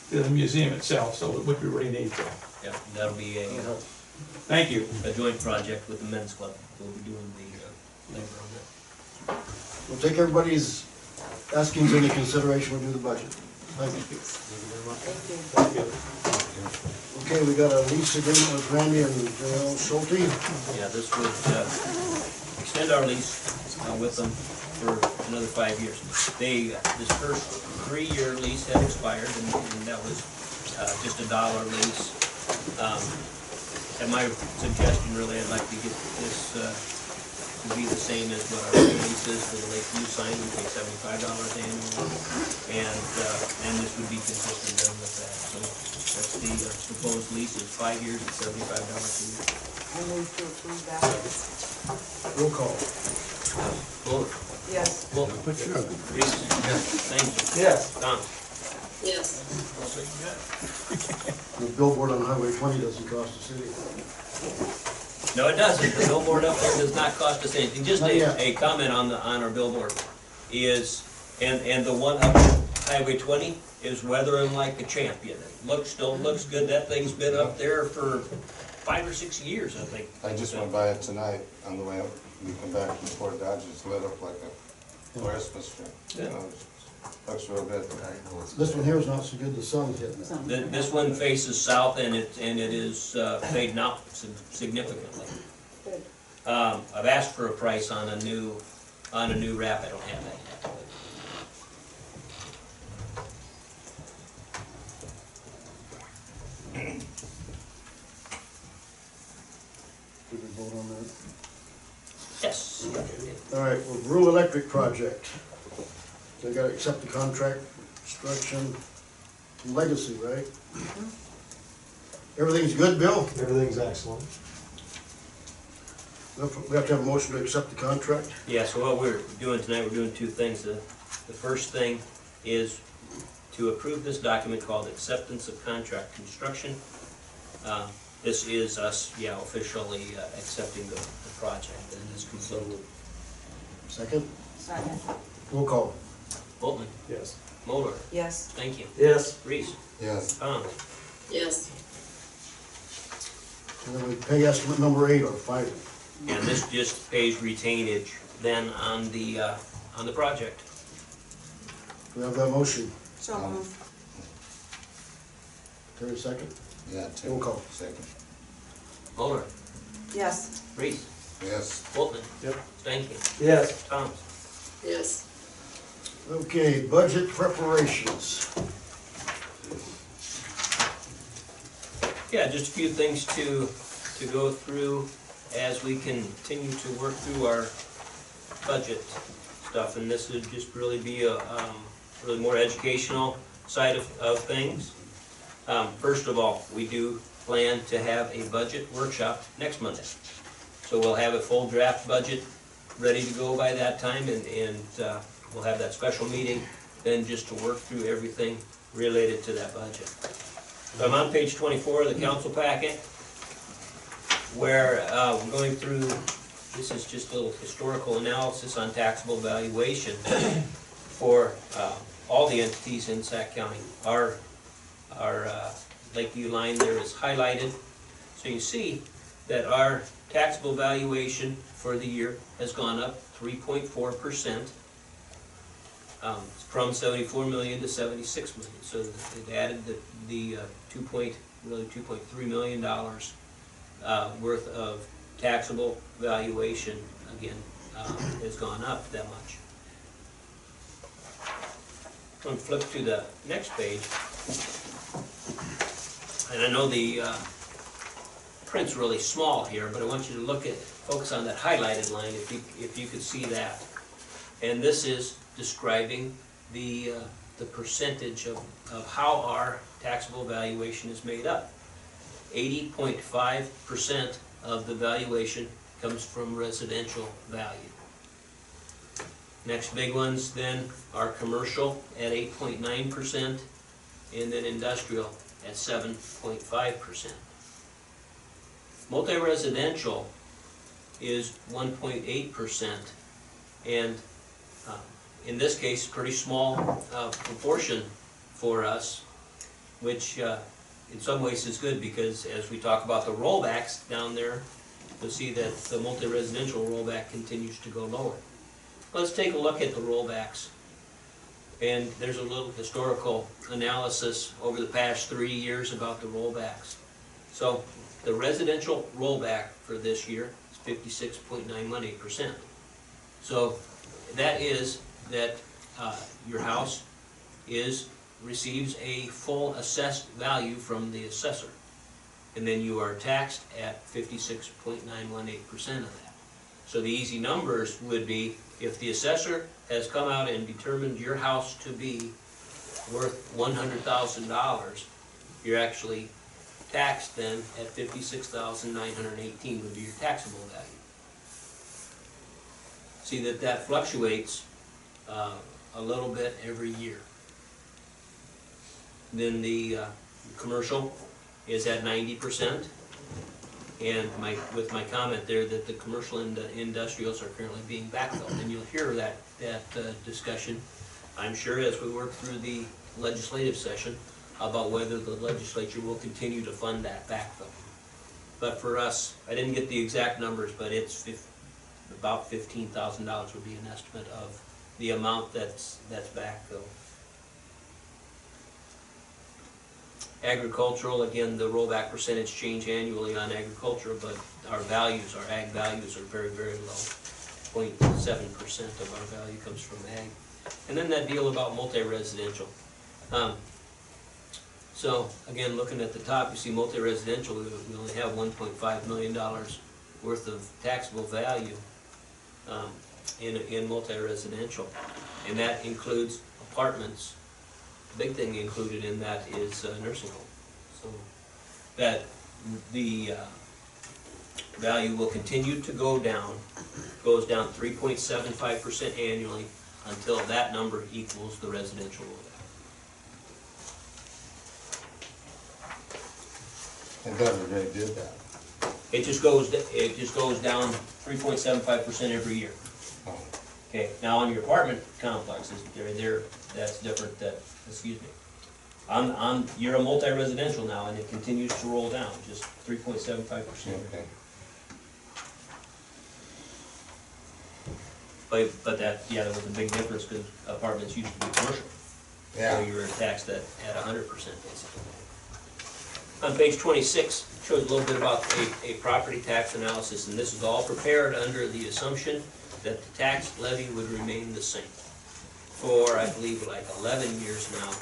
[SPEAKER 13] the museum itself, so which we really need.
[SPEAKER 2] Yeah, that'll be
[SPEAKER 13] Thank you.
[SPEAKER 2] a joint project with the men's club. We'll be doing the labor on that.
[SPEAKER 1] We'll take everybody's askings into consideration when we do the budget. Thank you.
[SPEAKER 7] Thank you.
[SPEAKER 1] Okay, we got a lease agreement with Randy and Joel Schulte.
[SPEAKER 2] Yeah, this would extend our lease with them for another 5 years. This first 3-year lease had expired, and that was just $1 lease. At my suggestion, really, I'd like to get this to be the same as what our lease is for the Lakeview sign. We pay $75 annually, and this would be consistent then with that. So that's the proposed lease is 5 years at $75 a year.
[SPEAKER 7] I move to approve that.
[SPEAKER 1] Roll call.
[SPEAKER 2] Bull,
[SPEAKER 7] Yes.
[SPEAKER 2] Bull, Reese, thank you.
[SPEAKER 13] Yes.
[SPEAKER 2] Tom.
[SPEAKER 3] Yes.
[SPEAKER 1] The billboard on Highway 20 doesn't cost the city.
[SPEAKER 2] No, it doesn't. The billboard up there does not cost us anything. Just
[SPEAKER 1] Not yet.
[SPEAKER 2] a comment on our billboard is, and the one up Highway 20 is weathering like a champion. It still looks good. That thing's been up there for 5 or 6 years, I think.
[SPEAKER 4] I just went by it tonight on the way up, we come back from Fort Dodge, it's lit up like a Christmas tree. You know, looks real good.
[SPEAKER 1] This one here is not so good, the sun's hitting it.
[SPEAKER 2] This one faces south and it is fading out significantly. I've asked for a price on a new wrap, I don't have that yet.
[SPEAKER 1] Did we vote on that?
[SPEAKER 2] Yes.
[SPEAKER 1] All right, well, Rural Electric Project. They gotta accept the contract, construction, legacy, right? Everything's good, Bill?
[SPEAKER 8] Everything's excellent.
[SPEAKER 1] We have to have a motion to accept the contract?
[SPEAKER 2] Yeah, so what we're doing tonight, we're doing two things. The first thing is to approve this document called Acceptance of Contract Construction. This is us, officially accepting the project and it's complete.
[SPEAKER 1] Second?
[SPEAKER 7] Second.
[SPEAKER 1] Roll call.
[SPEAKER 2] Boltman,
[SPEAKER 8] Yes.
[SPEAKER 2] Moller,
[SPEAKER 7] Yes.
[SPEAKER 2] thank you.
[SPEAKER 6] Yes.
[SPEAKER 2] Reese,
[SPEAKER 4] Yes.
[SPEAKER 2] Tom,
[SPEAKER 3] Yes.
[SPEAKER 1] And then we pay estimate number 8 or 5.
[SPEAKER 2] and this just pays retainage then on the project.
[SPEAKER 1] Do we have that motion?
[SPEAKER 7] So moved.
[SPEAKER 1] Terry, second?
[SPEAKER 4] Yeah,
[SPEAKER 1] Roll call.
[SPEAKER 4] second.
[SPEAKER 2] Moller,
[SPEAKER 7] Yes.
[SPEAKER 2] Reese,
[SPEAKER 4] Yes.
[SPEAKER 2] Boltman,
[SPEAKER 8] Yep.
[SPEAKER 2] Stanky,
[SPEAKER 6] Yes.
[SPEAKER 2] Tom.
[SPEAKER 3] Yes.
[SPEAKER 1] Okay, budget preparations.
[SPEAKER 2] Yeah, just a few things to go through as we continue to work through our budget stuff, and this would just really be a really more educational side of things. First of all, we do plan to have a budget workshop next Monday. So we'll have a full draft budget ready to go by that time, and we'll have that special meeting then just to work through everything related to that budget. So I'm on page 24 of the council packet, where we're going through, this is just a little historical analysis on taxable valuation for all the entities in Sac County. Our Lakeview line there is highlighted, so you see that our taxable valuation for the year has gone up 3.4%. From 74 million to 76 million, so it added the $2.3 million worth of taxable valuation, again, has gone up that much. I'm going to flip to the next page, and I know the print's really small here, but I want you to focus on that highlighted line if you could see that. And this is describing the percentage of how our taxable valuation is made up. 80.5% of the valuation comes from residential value. Next big ones then are commercial at 8.9% and then industrial at 7.5%. Multi-residential is 1.8%, and in this case, pretty small proportion for us, which in some ways is good, because as we talk about the rollbacks down there, you'll see that the multi-residential rollback continues to go lower. Let's take a look at the rollbacks. And there's a little historical analysis over the past 3 years about the rollbacks. So the residential rollback for this year is 56.918%. So that is that your house receives a full assessed value from the assessor, and then you are taxed at 56.918% of that. So the easy numbers would be, if the assessor has come out and determined your house to be worth $100,000, you're actually taxed then at $56,918 would be your taxable value. See that fluctuates a little bit every year. Then the commercial is at 90%, and with my comment there that the commercial and industrials are currently being backfilled, and you'll hear that discussion, I'm sure, as we work through the legislative session about whether the legislature will continue to fund that backfill. but for us, I didn't get the exact numbers, but it's about $15,000 would be an estimate of the amount that's backfilled. Agricultural, again, the rollback percentage change annually on agriculture, but our values, our ag values are very, very low. 0.7% of our value comes from ag. And then that deal about multi-residential. So, again, looking at the top, you see multi-residential, we only have $1.5 million worth of taxable value in multi-residential. And that includes apartments. The big thing included in that is nursing home. So that the value will continue to go down, goes down 3.75% annually until that number equals the residential rollback.
[SPEAKER 4] It never really did that.
[SPEAKER 2] It just goes down 3.75% every year.
[SPEAKER 4] Oh.
[SPEAKER 2] Okay, now on your apartment complexes, that's different. Excuse me. You're a multi-residential now, and it continues to roll down, just 3.75%.
[SPEAKER 4] Okay.
[SPEAKER 2] But that, yeah, there was a big difference because apartments used to be commercial.
[SPEAKER 4] Yeah.
[SPEAKER 2] So you were taxed at 100% basically. On page 26, shows a little bit about a property tax analysis, and this is all prepared under the assumption that the tax levy would remain the same. For, I believe, like 11 years now,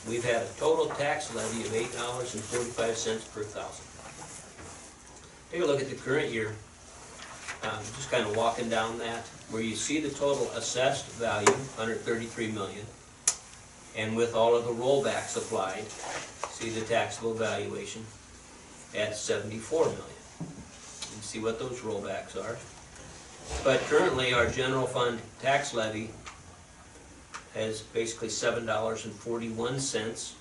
[SPEAKER 2] we've had a total tax levy of $8.45 per thousand. Take a look at the current year, just kind of walking down that, where you see the total assessed value, $133 million, and with all of the rollbacks applied, see the taxable valuation at $74 million. You see what those rollbacks are. But currently, our general fund tax levy has basically $7.41,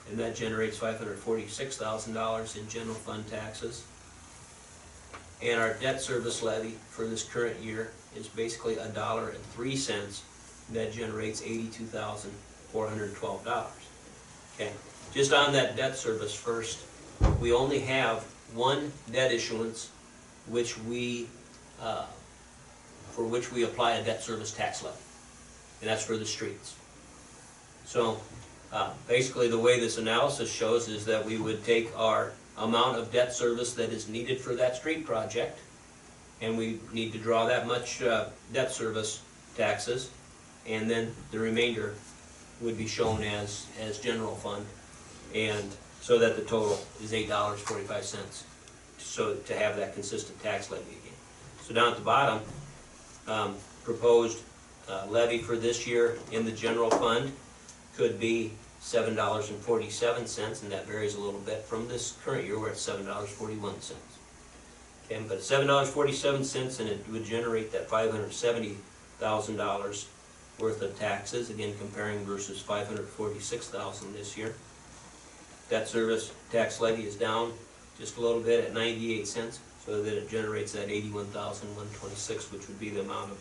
[SPEAKER 2] and that generates $546,000 in general fund taxes. And our debt service levy for this current year is basically $1.03, and that generates $82,412. Okay, just on that debt service first, we only have one debt issuance for which we apply a debt service tax levy, and that's for the streets. So basically the way this analysis shows is that we would take our amount of debt service that is needed for that street project, and we need to draw that much debt service taxes, and then the remainder would be shown as general fund, and so that the total is $8.45, so to have that consistent tax levy again. So down at the bottom, proposed levy for this year in the general fund could be $7.47, and that varies a little bit from this current year where it's $7.41. Okay, but $7.47, and it would generate that $570,000 worth of taxes, again comparing versus $546,000 this year. Debt service tax levy is down just a little bit at 98 cents, so that it generates that $81,126, which would be the amount of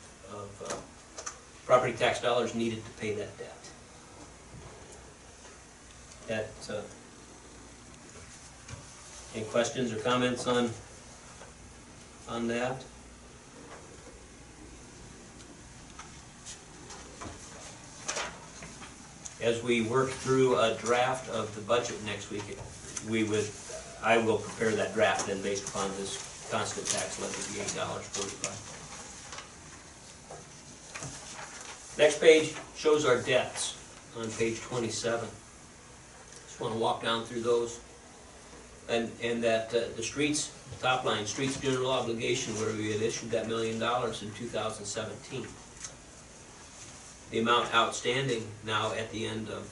[SPEAKER 2] property tax dollars needed to pay that debt. Any questions or comments on that? As we work through a draft of the budget next week, I will prepare that draft then based upon this constant tax levy, the $8.45. Next page shows our debts on page 27. Just want to walk down through those. And that the streets, the top line, streets general obligation, where we had issued that $1 million in 2017. The amount outstanding now at the end of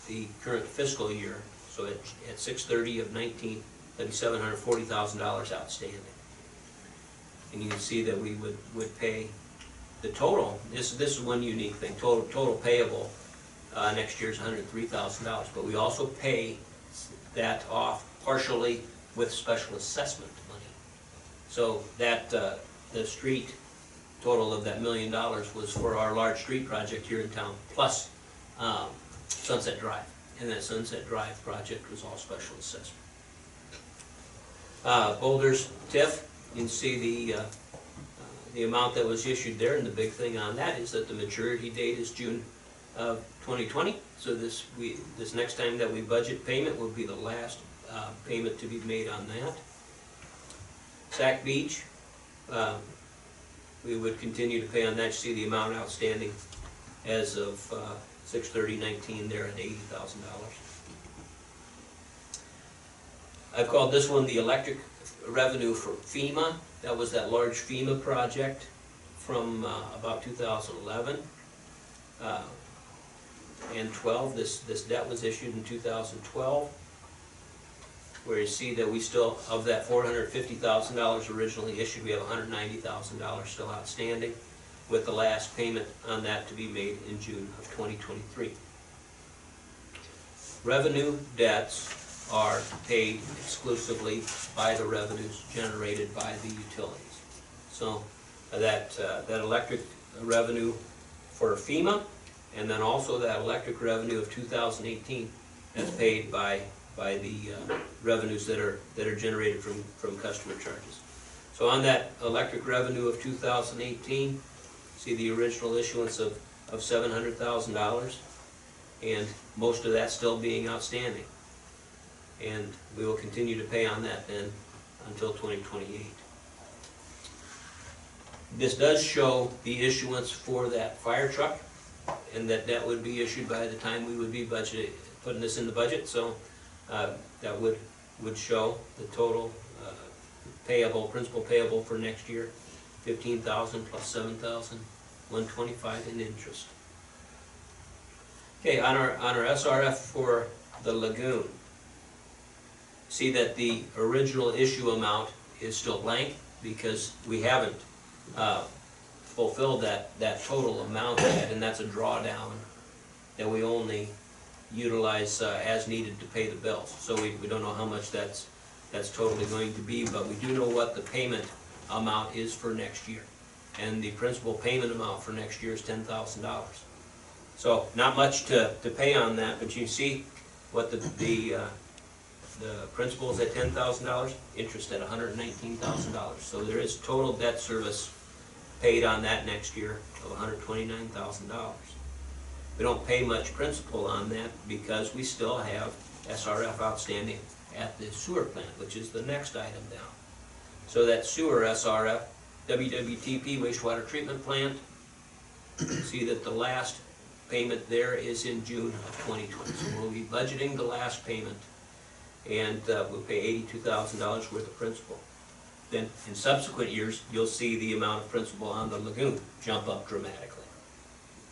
[SPEAKER 2] the current fiscal year, so at 6/30 of 19, that'd be $740,000 outstanding. And you can see that we would pay the total. This is one unique thing. Total payable next year is $103,000, but we also pay that off partially with special assessment money. So that the street total of that $1 million was for our large street project here in town, plus Sunset Drive. And that Sunset Drive project was all special assessment. Boulders TIF, you can see the amount that was issued there, and the big thing on that is that the maturity date is June of 2020. So this next time that we budget payment will be the last payment to be made on that. Sac Beach, we would continue to pay on that. You see the amount outstanding as of 6/30/19 there at $80,000. I've called this one the electric revenue for FEMA. That was that large FEMA project from about 2011 and 12. This debt was issued in 2012, where you see that we still, of that $450,000 originally issued, we have $190,000 still outstanding, with the last payment on that to be made in June of 2023. Revenue debts are paid exclusively by the revenues generated by the utilities. So that electric revenue for FEMA, and then also that electric revenue of 2018 is paid by the revenues that are generated from customer charges. So on that electric revenue of 2018, see the original issuance of $700,000, and most of that still being outstanding. And we will continue to pay on that then until 2028. This does show the issuance for that fire truck, and that would be issued by the time we would be putting this in the budget. So that would show the total principal payable for next year, $15,000 plus $7,125 in interest. Okay, on our SRF for the lagoon, see that the original issue amount is still blank because we haven't fulfilled that total amount yet, and that's a drawdown that we only utilize as needed to pay the bills. So we don't know how much that's totally going to be, but we do know what the payment amount is for next year. And the principal payment amount for next year is $10,000. So not much to pay on that, but you see what the principal is at $10,000, interest at $119,000. So there is total debt service paid on that next year of $129,000. We don't pay much principal on that because we still have SRF outstanding at the sewer plant, which is the next item down. So that sewer SRF, WWTP wastewater treatment plant, see that the last payment there is in June of 2020. So we'll be budgeting the last payment, and we'll pay $82,000 worth of principal. Then in subsequent years, you'll see the amount of principal on the lagoon jump up dramatically.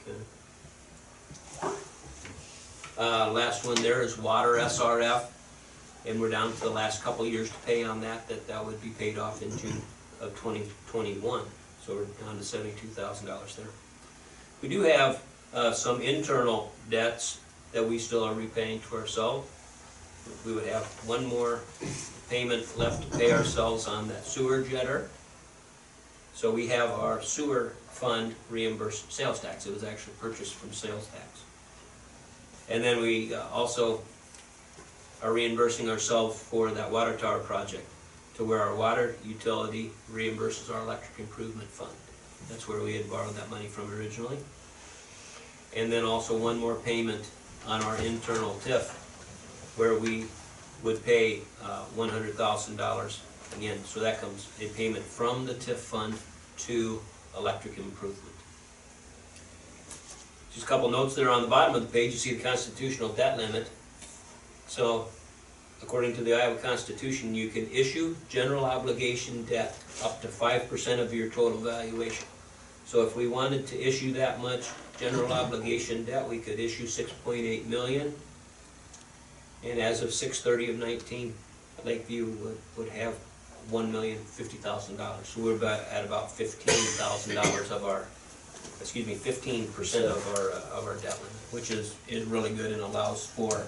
[SPEAKER 2] Okay. Last one there is water SRF, and we're down to the last couple of years to pay on that would be paid off in June of 2021. So we're down to $72,000 there. We do have some internal debts that we still are repaying to ourselves. We would have one more payment left to pay ourselves on that sewer jetter. So we have our sewer fund reimbursed sales tax. It was actually purchased from sales tax. And then we also are reimbursing ourselves for that water tower project, to where our water utility reimburses our electric improvement fund. That's where we had borrowed that money from originally. And then also one more payment on our internal TIF, where we would pay $100,000 again. So that comes a payment from the TIF fund to electric improvement. Just a couple notes there on the bottom of the page. You see the constitutional debt limit. So according to the Iowa Constitution, you can issue general obligation debt up to 5% of your total valuation. So if we wanted to issue that much general obligation debt, we could issue $6.8 million. And as of 6/30/19, Lakeview would have $1,050,000. So we're at about $15,000 of our, 15% of our debt limit, which is really good and allows for,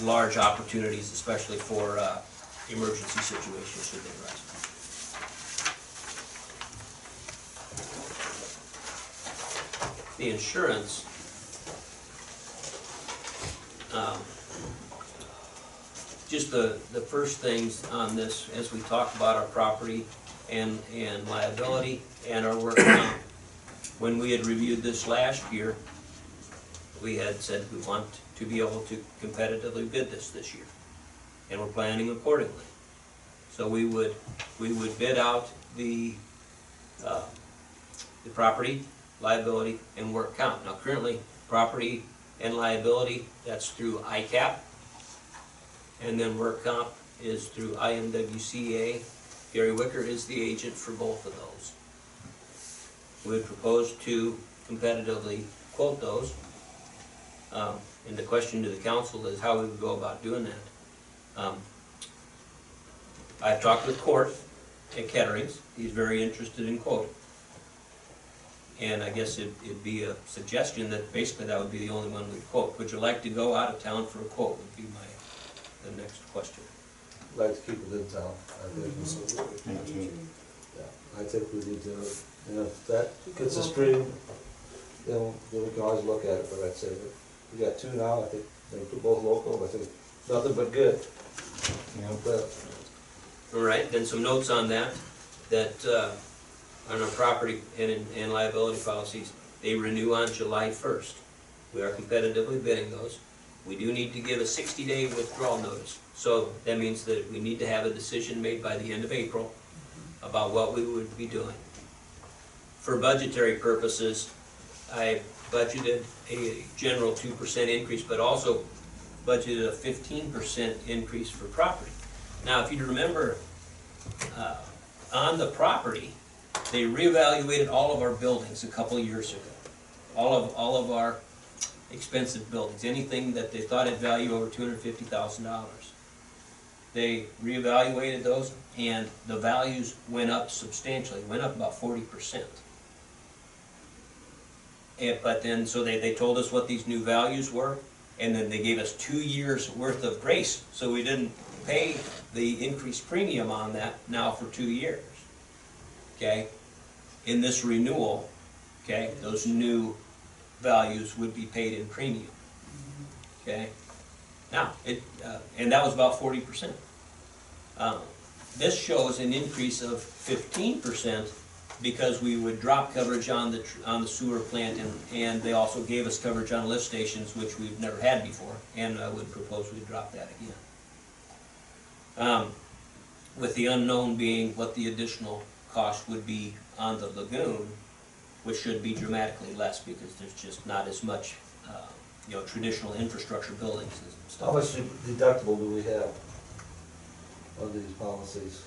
[SPEAKER 2] large opportunities, especially for emergency situations should they arise. The insurance, just the first things on this, as we talk about our property and liability and our work comp. When we had reviewed this last year, we had said we want to be able to competitively bid this year, and we're planning accordingly. So we would bid out the property, liability, and work comp. Now currently, property and liability, that's through ICAP, and then work comp is through IMWCA. Gary Wicker is the agent for both of those. We would propose to competitively quote those. And the question to the council is how we would go about doing that. I've talked with Court at Ketterings. He's very interested in quoting. And I guess it'd be a suggestion that basically that would be the only one we'd quote. Would you like to go out of town for a quote would be the next question.
[SPEAKER 6] I'd like to keep it in town, I think. Yeah, I think we need to, if that gets a stream, then we can always look at it, but I'd say that we got two now, I think they're both local, I think nothing but good.
[SPEAKER 2] All right, then some notes on that on our property and liability policies, they renew on July 1st. We are competitively bidding those. We do need to give a 60-day withdrawal notice. So that means that we need to have a decision made by the end of April about what we would be doing. For budgetary purposes, I budgeted a general 2% increase, but also budgeted a 15% increase for property. Now, if you remember, on the property, they reevaluated all of our buildings a couple of years ago. All of our expensive buildings, anything that they thought had value over $250,000. They reevaluated those, and the values went up substantially, went up about 40%. But then, so they told us what these new values were, and then they gave us 2 years worth of grace, so we didn't pay the increased premium on that now for 2 years. Okay? In this renewal, okay, those new values would be paid in premium. Okay? Now, and that was about 40%. This shows an increase of 15% because we would drop coverage on the sewer plant, and they also gave us coverage on lift stations, which we've never had before, and I would propose we drop that again. With the unknown being what the additional cost would be on the lagoon, which should be dramatically less because there's just not as much, traditional infrastructure buildings and stuff.
[SPEAKER 6] How much deductible do we have on these policies?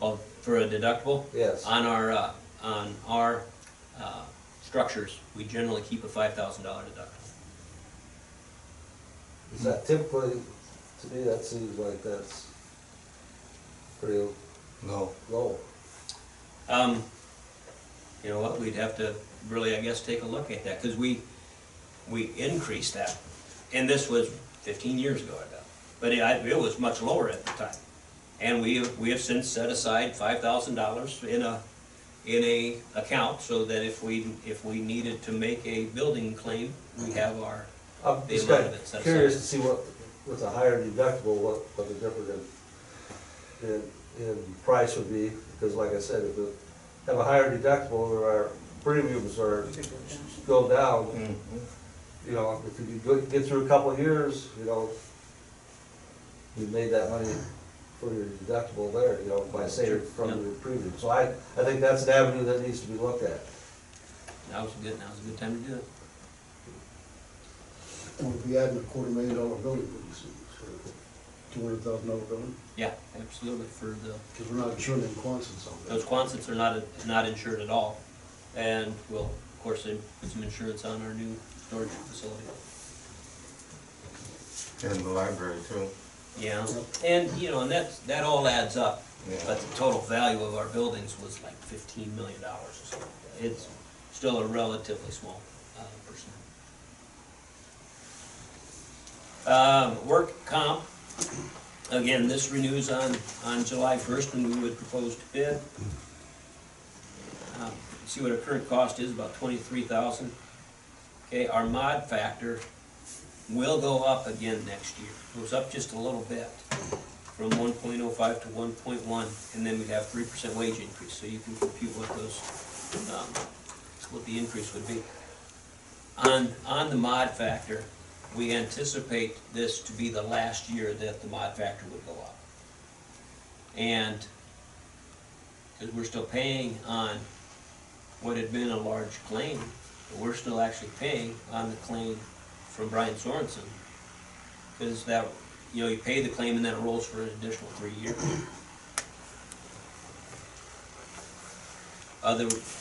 [SPEAKER 2] Well, for a deductible?
[SPEAKER 6] Yes.
[SPEAKER 2] On our structures, we generally keep a $5,000 deductible.
[SPEAKER 6] Is that typically, to me, that seems like that's pretty low.
[SPEAKER 2] You know what, we'd have to really, I guess, take a look at that, because we increased that, and this was 15 years ago, I bet, but it was much lower at the time. And we have since set aside $5,000 in a account, so that if we needed to make a building claim, we have our
[SPEAKER 6] I'm just kind of curious to see what, with a higher deductible, what the difference in price would be, because like I said, if we have a higher deductible, our premiums go down.
[SPEAKER 4] Mm-hmm.
[SPEAKER 6] If you could get through a couple of years, you made that money for your deductible there, by saving from your premium. So I think that's an avenue that needs to be looked at.
[SPEAKER 2] Now's a good time to do it.
[SPEAKER 1] And we'll be adding a $250,000 building pretty soon, so $200,000 building.
[SPEAKER 2] Yeah, absolutely, for
[SPEAKER 1] Because we're not insuring them Quonsets on that.
[SPEAKER 2] those Quonsets are not insured at all, and we'll, of course, put some insurance on our new storage facility.
[SPEAKER 4] In the library too.
[SPEAKER 2] Yeah, and and that all adds up,
[SPEAKER 4] Yeah.
[SPEAKER 2] but the total value of our buildings was like $15 million or something. It's still a relatively small percent. Work comp, again, this renews on July 1st, when we would propose to bid. See what our current cost is, about $23,000. Okay, our mod factor will go up again next year. It goes up just a little bit, from 1.05 to 1.1, and then we have 3% wage increase, so you can compute what those, what the increase would be. On the mod factor, we anticipate this to be the last year that the mod factor would go up. And, because we're still paying on what had been a large claim, but we're still actually paying on the claim from Brian Sorensen, because that, you know, you pay the claim and then it rolls for an additional 3 years.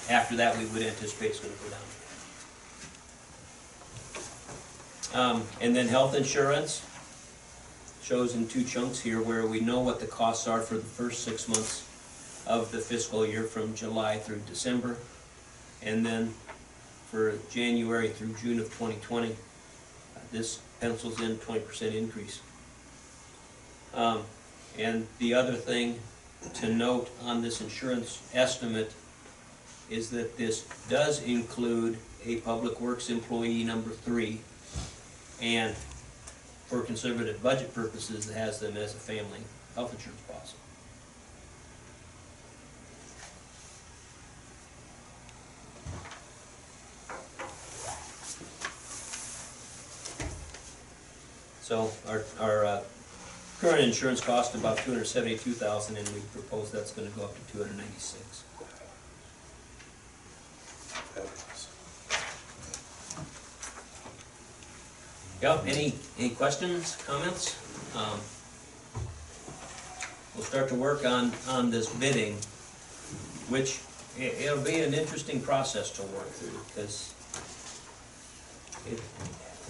[SPEAKER 2] After that, we would anticipate it's gonna go down. And then health insurance shows in 2 chunks here where we know what the costs are for the first 6 months of the fiscal year from July through December, and then for January through June of 2020, this pencils in 20% increase. And the other thing to note on this insurance estimate is that this does include a Public Works employee number 3, and for conservative budget purposes, it has them as a family health insurance policy. So our current insurance cost about $272,000, and we propose that's going to go up to $296,000. Yep. Any questions, comments? We'll start to work on this bidding, which it'll be an interesting process to work through, because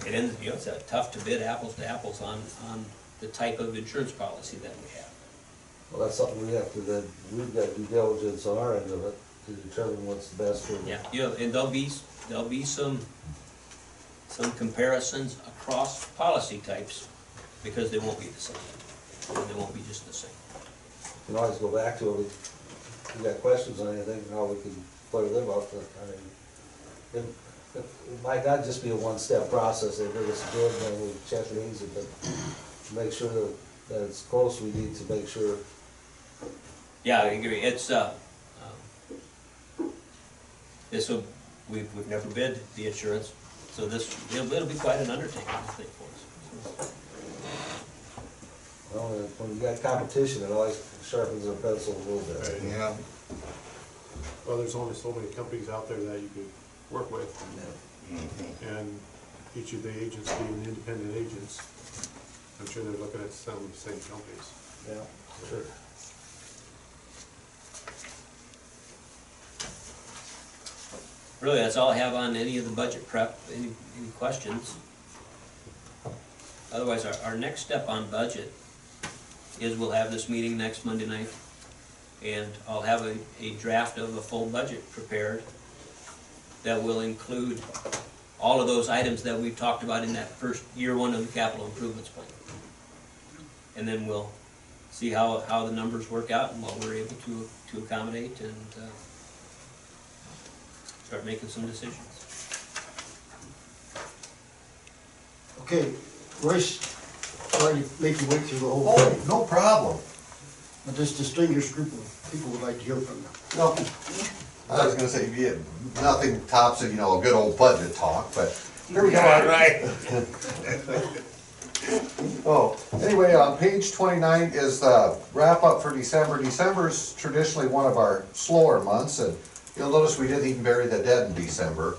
[SPEAKER 2] it ends, you know, it's tough to bid apples to apples on the type of insurance policy that we have.
[SPEAKER 6] Well, that's something we have to then, we've got due diligence on our end of it to determine what's the best for.
[SPEAKER 2] Yeah, you know, and there'll be some comparisons across policy types, because they won't be the same. They won't be just the same.
[SPEAKER 6] You can always go back to it, if you got questions on anything, how we can clear them up, but, I mean, it might not just be a one-step process. They bring us a bid, and then we check these, but to make sure that it's close, we need to make sure.
[SPEAKER 2] Yeah, I agree. It's this will, we've never bid the insurance, so it'll be quite an undertaking, I think, for us.
[SPEAKER 6] Well, when you got competition, it always sharpens our pencil a little bit.
[SPEAKER 4] Yeah.
[SPEAKER 8] Well, there's only so many companies out there that you could work with. And each of the agents being independent agents, I'm sure they're looking at some of the same companies.
[SPEAKER 6] Yeah, sure.
[SPEAKER 2] Really, that's all I have on any of the budget prep. Any questions? Otherwise, our next step on budget is we'll have this meeting next Monday night, and I'll have a draft of a full budget prepared that will include all of those items that we've talked about in that first year 1 of the capital improvements plan. And then we'll see how the numbers work out and what we're able to accommodate, and start making some decisions.
[SPEAKER 1] Okay, Royce, sorry to make you wait through the whole
[SPEAKER 10] Oh,
[SPEAKER 1] thing,
[SPEAKER 10] no problem.
[SPEAKER 1] but this distinguished group of people would like to hear from you.
[SPEAKER 10] No, I was gonna say, yeah, nothing tops it, you know, a good old budget talk, but here we go. Right. Oh, anyway, on page 29 is the wrap up for December. December's traditionally one of our slower months, and you'll notice we didn't even bury the dead in December.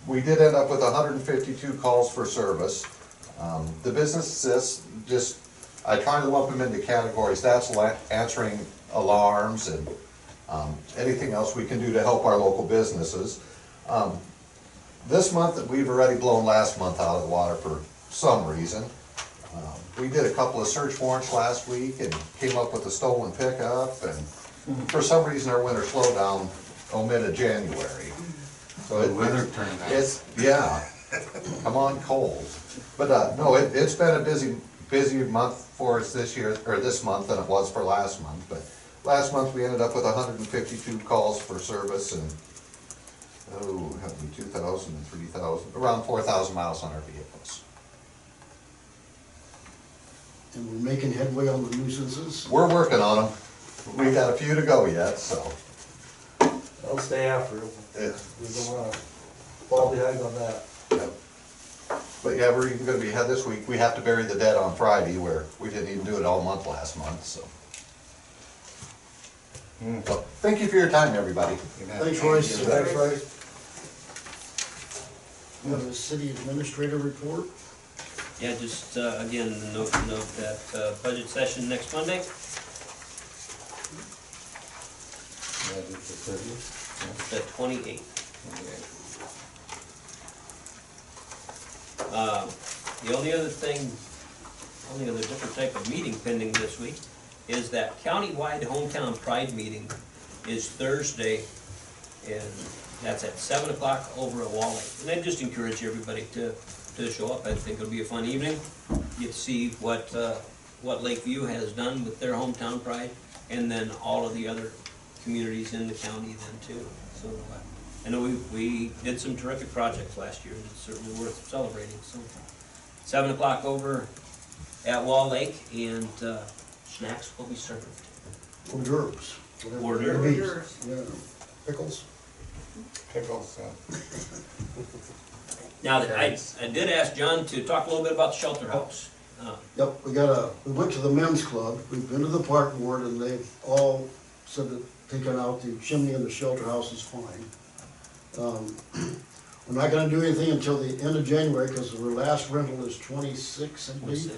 [SPEAKER 10] We did end up with 152 calls for service. The businesses just, I try to lump them into categories. That's answering alarms and anything else we can do to help our local businesses. This month, we've already blown last month out of the water for some reason. We did a couple of search warrants last week and came up with a stolen pickup, and for some reason our winter slowdown omitted January. So
[SPEAKER 4] The weather turned out.
[SPEAKER 10] yeah, come on cold. But no, it's been a busy month for us this year, or this month, than it was for last month. But last month we ended up with 152 calls for service, and have we 2,000 and 3,000, around 4,000 miles on our vehicles.
[SPEAKER 1] and we're making headway on the nuisances.
[SPEAKER 10] We're working on them. We got a few to go yet, so.
[SPEAKER 6] I'll stay after it.
[SPEAKER 10] Yeah.
[SPEAKER 6] We don't wanna fall behind on that.
[SPEAKER 10] Yep. But yeah, we're even gonna be ahead this week. We have to bury the dead on Friday, where we didn't even do it all month last month, so. So, thank you for your time, everybody.
[SPEAKER 1] Thanks, Royce. Thanks, Royce. We have a city administrator report.
[SPEAKER 2] Yeah, just, again, note that, budget session next Monday. It's the 28th. The only other different type of meeting pending this week is that countywide hometown pride meeting is Thursday, and that's at 7 o'clock over at Wall Lake. And I just encourage everybody to show up. I think it'll be a fun evening. Get to see what Lakeview has done with their hometown pride, and then all of the other communities in the county then too. So I know we did some terrific projects last year, and it's certainly worth celebrating. So 7 o'clock over at Wall Lake, and snacks will be served.
[SPEAKER 1] Hors d'oeuvres.
[SPEAKER 2] Hors
[SPEAKER 1] d'oeuvres. Yeah, pickles.
[SPEAKER 4] Pickles,
[SPEAKER 2] Now, I did ask John to talk a little bit about the shelter house.
[SPEAKER 1] Yep, we went to the men's club, we've been to the park board, and they've all said that taking out the chimney in the shelter house is fine. We're not gonna do anything until the end of January, because our last rental is 26, I believe.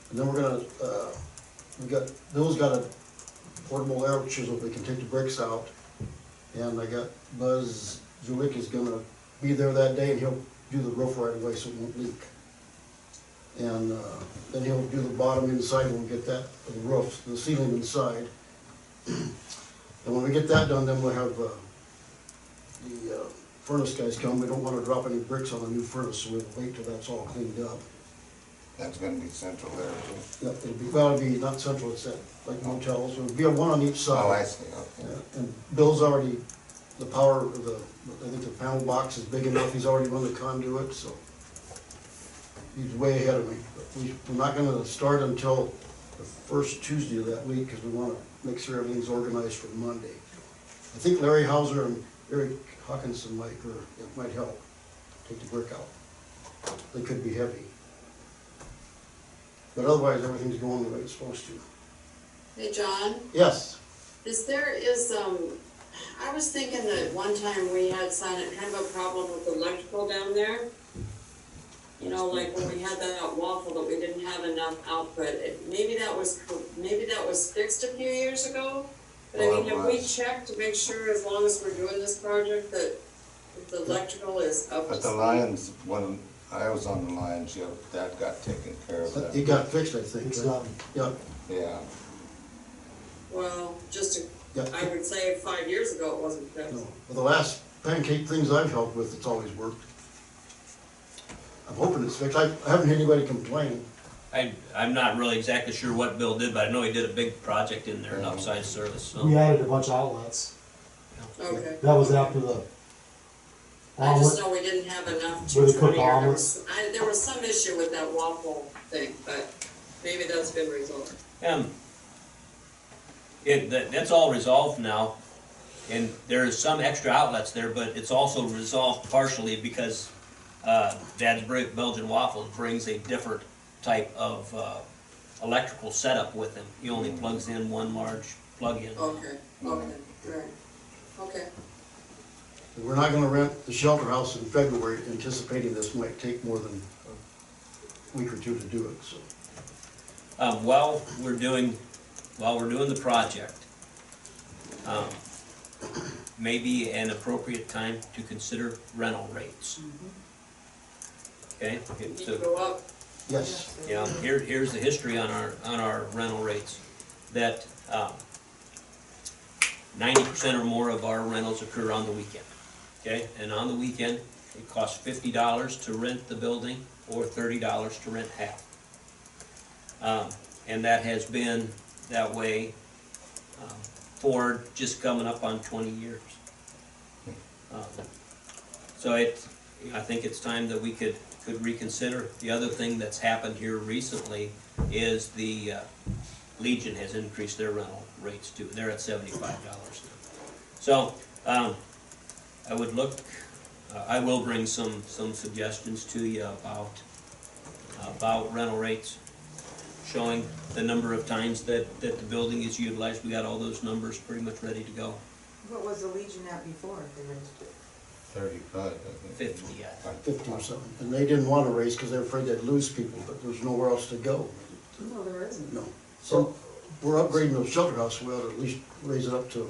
[SPEAKER 1] And then we're gonna, Bill's got a portable air chisel, we can take the bricks out. And I got Buzz Zulik is gonna be there that day, and he'll do the roof right away so it won't leak. And then he'll do the bottom inside, and we'll get that, the roof, the ceiling inside. And when we get that done, then we'll have the furnace guys come. We don't wanna drop any bricks on the new furnace, so we'll wait till that's all cleaned up.
[SPEAKER 4] That's gonna be central there too.
[SPEAKER 1] Yep, it'll be not central, it's at, like motels, it'll be one on each side.
[SPEAKER 4] Oh, I see, okay.
[SPEAKER 1] Yeah, and Bill's already, I think the panel box is big enough, he's already run the conduit, so he's way ahead of me. But we're not gonna start until the first Tuesday of that week, because we wanna make sure everything's organized for Monday. I think Larry Hauser and Eric Hawkinson might help take the brick out. They could be heavy. But otherwise, everything's going the way it's supposed to.
[SPEAKER 3] Hey, John,
[SPEAKER 1] Yes,
[SPEAKER 3] I was thinking that one time we had kind of a problem with electrical down there. You know, like when we had that waffle that we didn't have enough output, maybe that was fixed a few years ago. But I
[SPEAKER 4] Well,
[SPEAKER 3] mean,
[SPEAKER 4] it
[SPEAKER 3] have we
[SPEAKER 4] was.
[SPEAKER 3] checked to make sure, as long as we're doing this project, that the electrical is up to
[SPEAKER 4] But the
[SPEAKER 3] speed?
[SPEAKER 4] Lions, when I was on the Lions, yeah, that got taken care of.
[SPEAKER 1] it got fixed, I think.
[SPEAKER 6] It's done.
[SPEAKER 1] Yeah,
[SPEAKER 4] Yeah,
[SPEAKER 3] Well,
[SPEAKER 1] yeah.
[SPEAKER 3] I would say 5 years ago it wasn't fixed.
[SPEAKER 1] No, well, the last pancake things I've helped with, it's always worked. I'm hoping it's fixed. I haven't had anybody complain.
[SPEAKER 2] I'm not really exactly sure what Bill did, but I know he did a big project in there, an upside service, so.
[SPEAKER 14] We added a bunch of outlets.
[SPEAKER 3] Okay.
[SPEAKER 14] That was after the
[SPEAKER 3] I just
[SPEAKER 14] omelet.
[SPEAKER 3] know we didn't have enough
[SPEAKER 14] Where they
[SPEAKER 3] to
[SPEAKER 14] cook
[SPEAKER 3] 20 year.
[SPEAKER 14] omelets.
[SPEAKER 3] There was some issue with that waffle thing, but maybe that's been resolved.
[SPEAKER 2] That's all resolved now, and there is some extra outlets there, but it's also resolved partially because Dad's Belgian Waffles brings a different type of electrical setup with him. He only plugs in one large plug-in.
[SPEAKER 3] Okay, right, okay.
[SPEAKER 1] We're not gonna rent the shelter house in February, anticipating this might take more than a week or two to do it, so.
[SPEAKER 2] While we're doing the project, maybe an appropriate time to consider rental rates. Okay?
[SPEAKER 3] Need to go up.
[SPEAKER 1] Yes,
[SPEAKER 2] Yeah, here's the history on our rental rates. That 90% or more of our rentals occur on the weekend. Okay, and on the weekend, it costs $50 to rent the building or $30 to rent half. And that has been that way for just coming up on 20 years. So I think it's time that we could reconsider. The other thing that's happened here recently is the Legion has increased their rental rates too. They're at $75 now. So, I would look, I will bring some suggestions to you about rental rates, showing the number of times that the building is utilized. We got all those numbers pretty much ready to go.
[SPEAKER 7] What was the Legion at before? They raised it?
[SPEAKER 4] 35, I think.
[SPEAKER 2] 50, yeah.
[SPEAKER 1] 50 or something. And they didn't want to raise because they're afraid they'd lose people, but there's nowhere else to go.
[SPEAKER 7] No, there isn't.
[SPEAKER 1] No. So we're upgrading the shelter house, we ought to at least raise it up to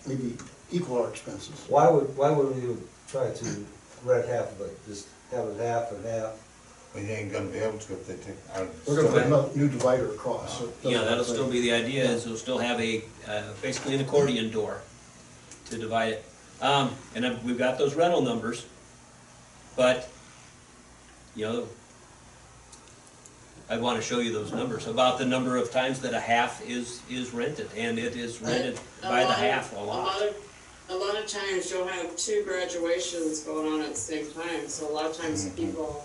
[SPEAKER 1] maybe equal our expenses.
[SPEAKER 6] Why would we try to rent half of it, just have it half and half?
[SPEAKER 4] But you ain't gonna be able to if they take out.
[SPEAKER 1] We're gonna put another new divider across. So it doesn't
[SPEAKER 2] Yeah, that'll
[SPEAKER 1] affect-
[SPEAKER 2] still be the idea, is we'll still have a, basically an accordion door to divide it. And then we've got those rental numbers, but, you know, I wanna show you those numbers, about the number of times that a half is rented, and it is rented by the half a lot.
[SPEAKER 3] A lot of times you'll have 2 graduations going on at the same time, so a lot of times people,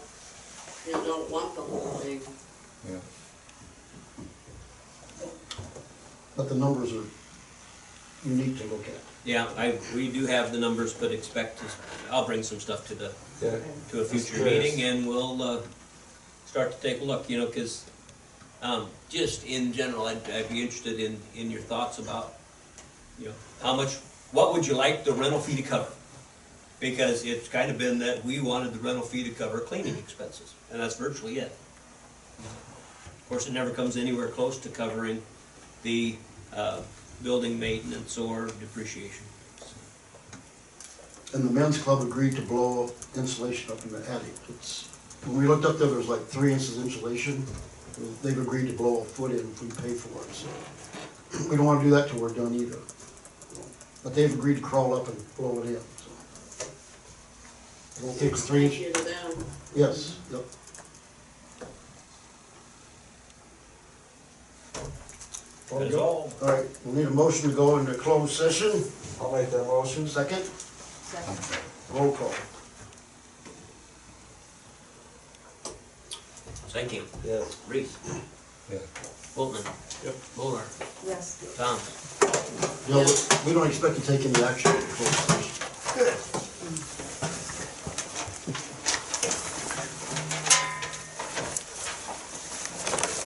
[SPEAKER 3] you know, don't want the whole thing.
[SPEAKER 4] Yeah.
[SPEAKER 1] But the numbers are unique to look at.
[SPEAKER 2] Yeah, we do have the numbers, but expect to, I'll bring some stuff to the,
[SPEAKER 6] Yeah.
[SPEAKER 2] to a future meeting, and we'll, start to take a look, you know, cause, just in general, I'd be interested in your thoughts about, you know, how much, what would you like the rental fee to cover? Because it's kind of been that we wanted the rental fee to cover cleaning expenses, and that's virtually it. Of course, it never comes anywhere close to covering the, building maintenance or depreciation.
[SPEAKER 1] And the men's club agreed to blow insulation up in the attic. It's, when we looked up there, there was like 3 inches insulation. They've agreed to blow a foot in if we pay for it, so we don't wanna do that till we're done either. But they've agreed to crawl up and blow it in, so. It won't take 3
[SPEAKER 3] Thank
[SPEAKER 1] inches.
[SPEAKER 3] you to them.
[SPEAKER 1] Yes, yep.
[SPEAKER 2] That's all.
[SPEAKER 1] All right, we'll need a motion to go into closed session.
[SPEAKER 6] I'll make that motion.
[SPEAKER 1] Second,
[SPEAKER 7] Second.
[SPEAKER 1] roll call.
[SPEAKER 2] Thank you.
[SPEAKER 6] Yes.
[SPEAKER 2] Reese,
[SPEAKER 4] Yeah.
[SPEAKER 2] Boltman.
[SPEAKER 8] Yep.
[SPEAKER 2] Molar,
[SPEAKER 7] Yes.
[SPEAKER 2] Tom.
[SPEAKER 1] You know, we don't expect to take any action in closed session. Good.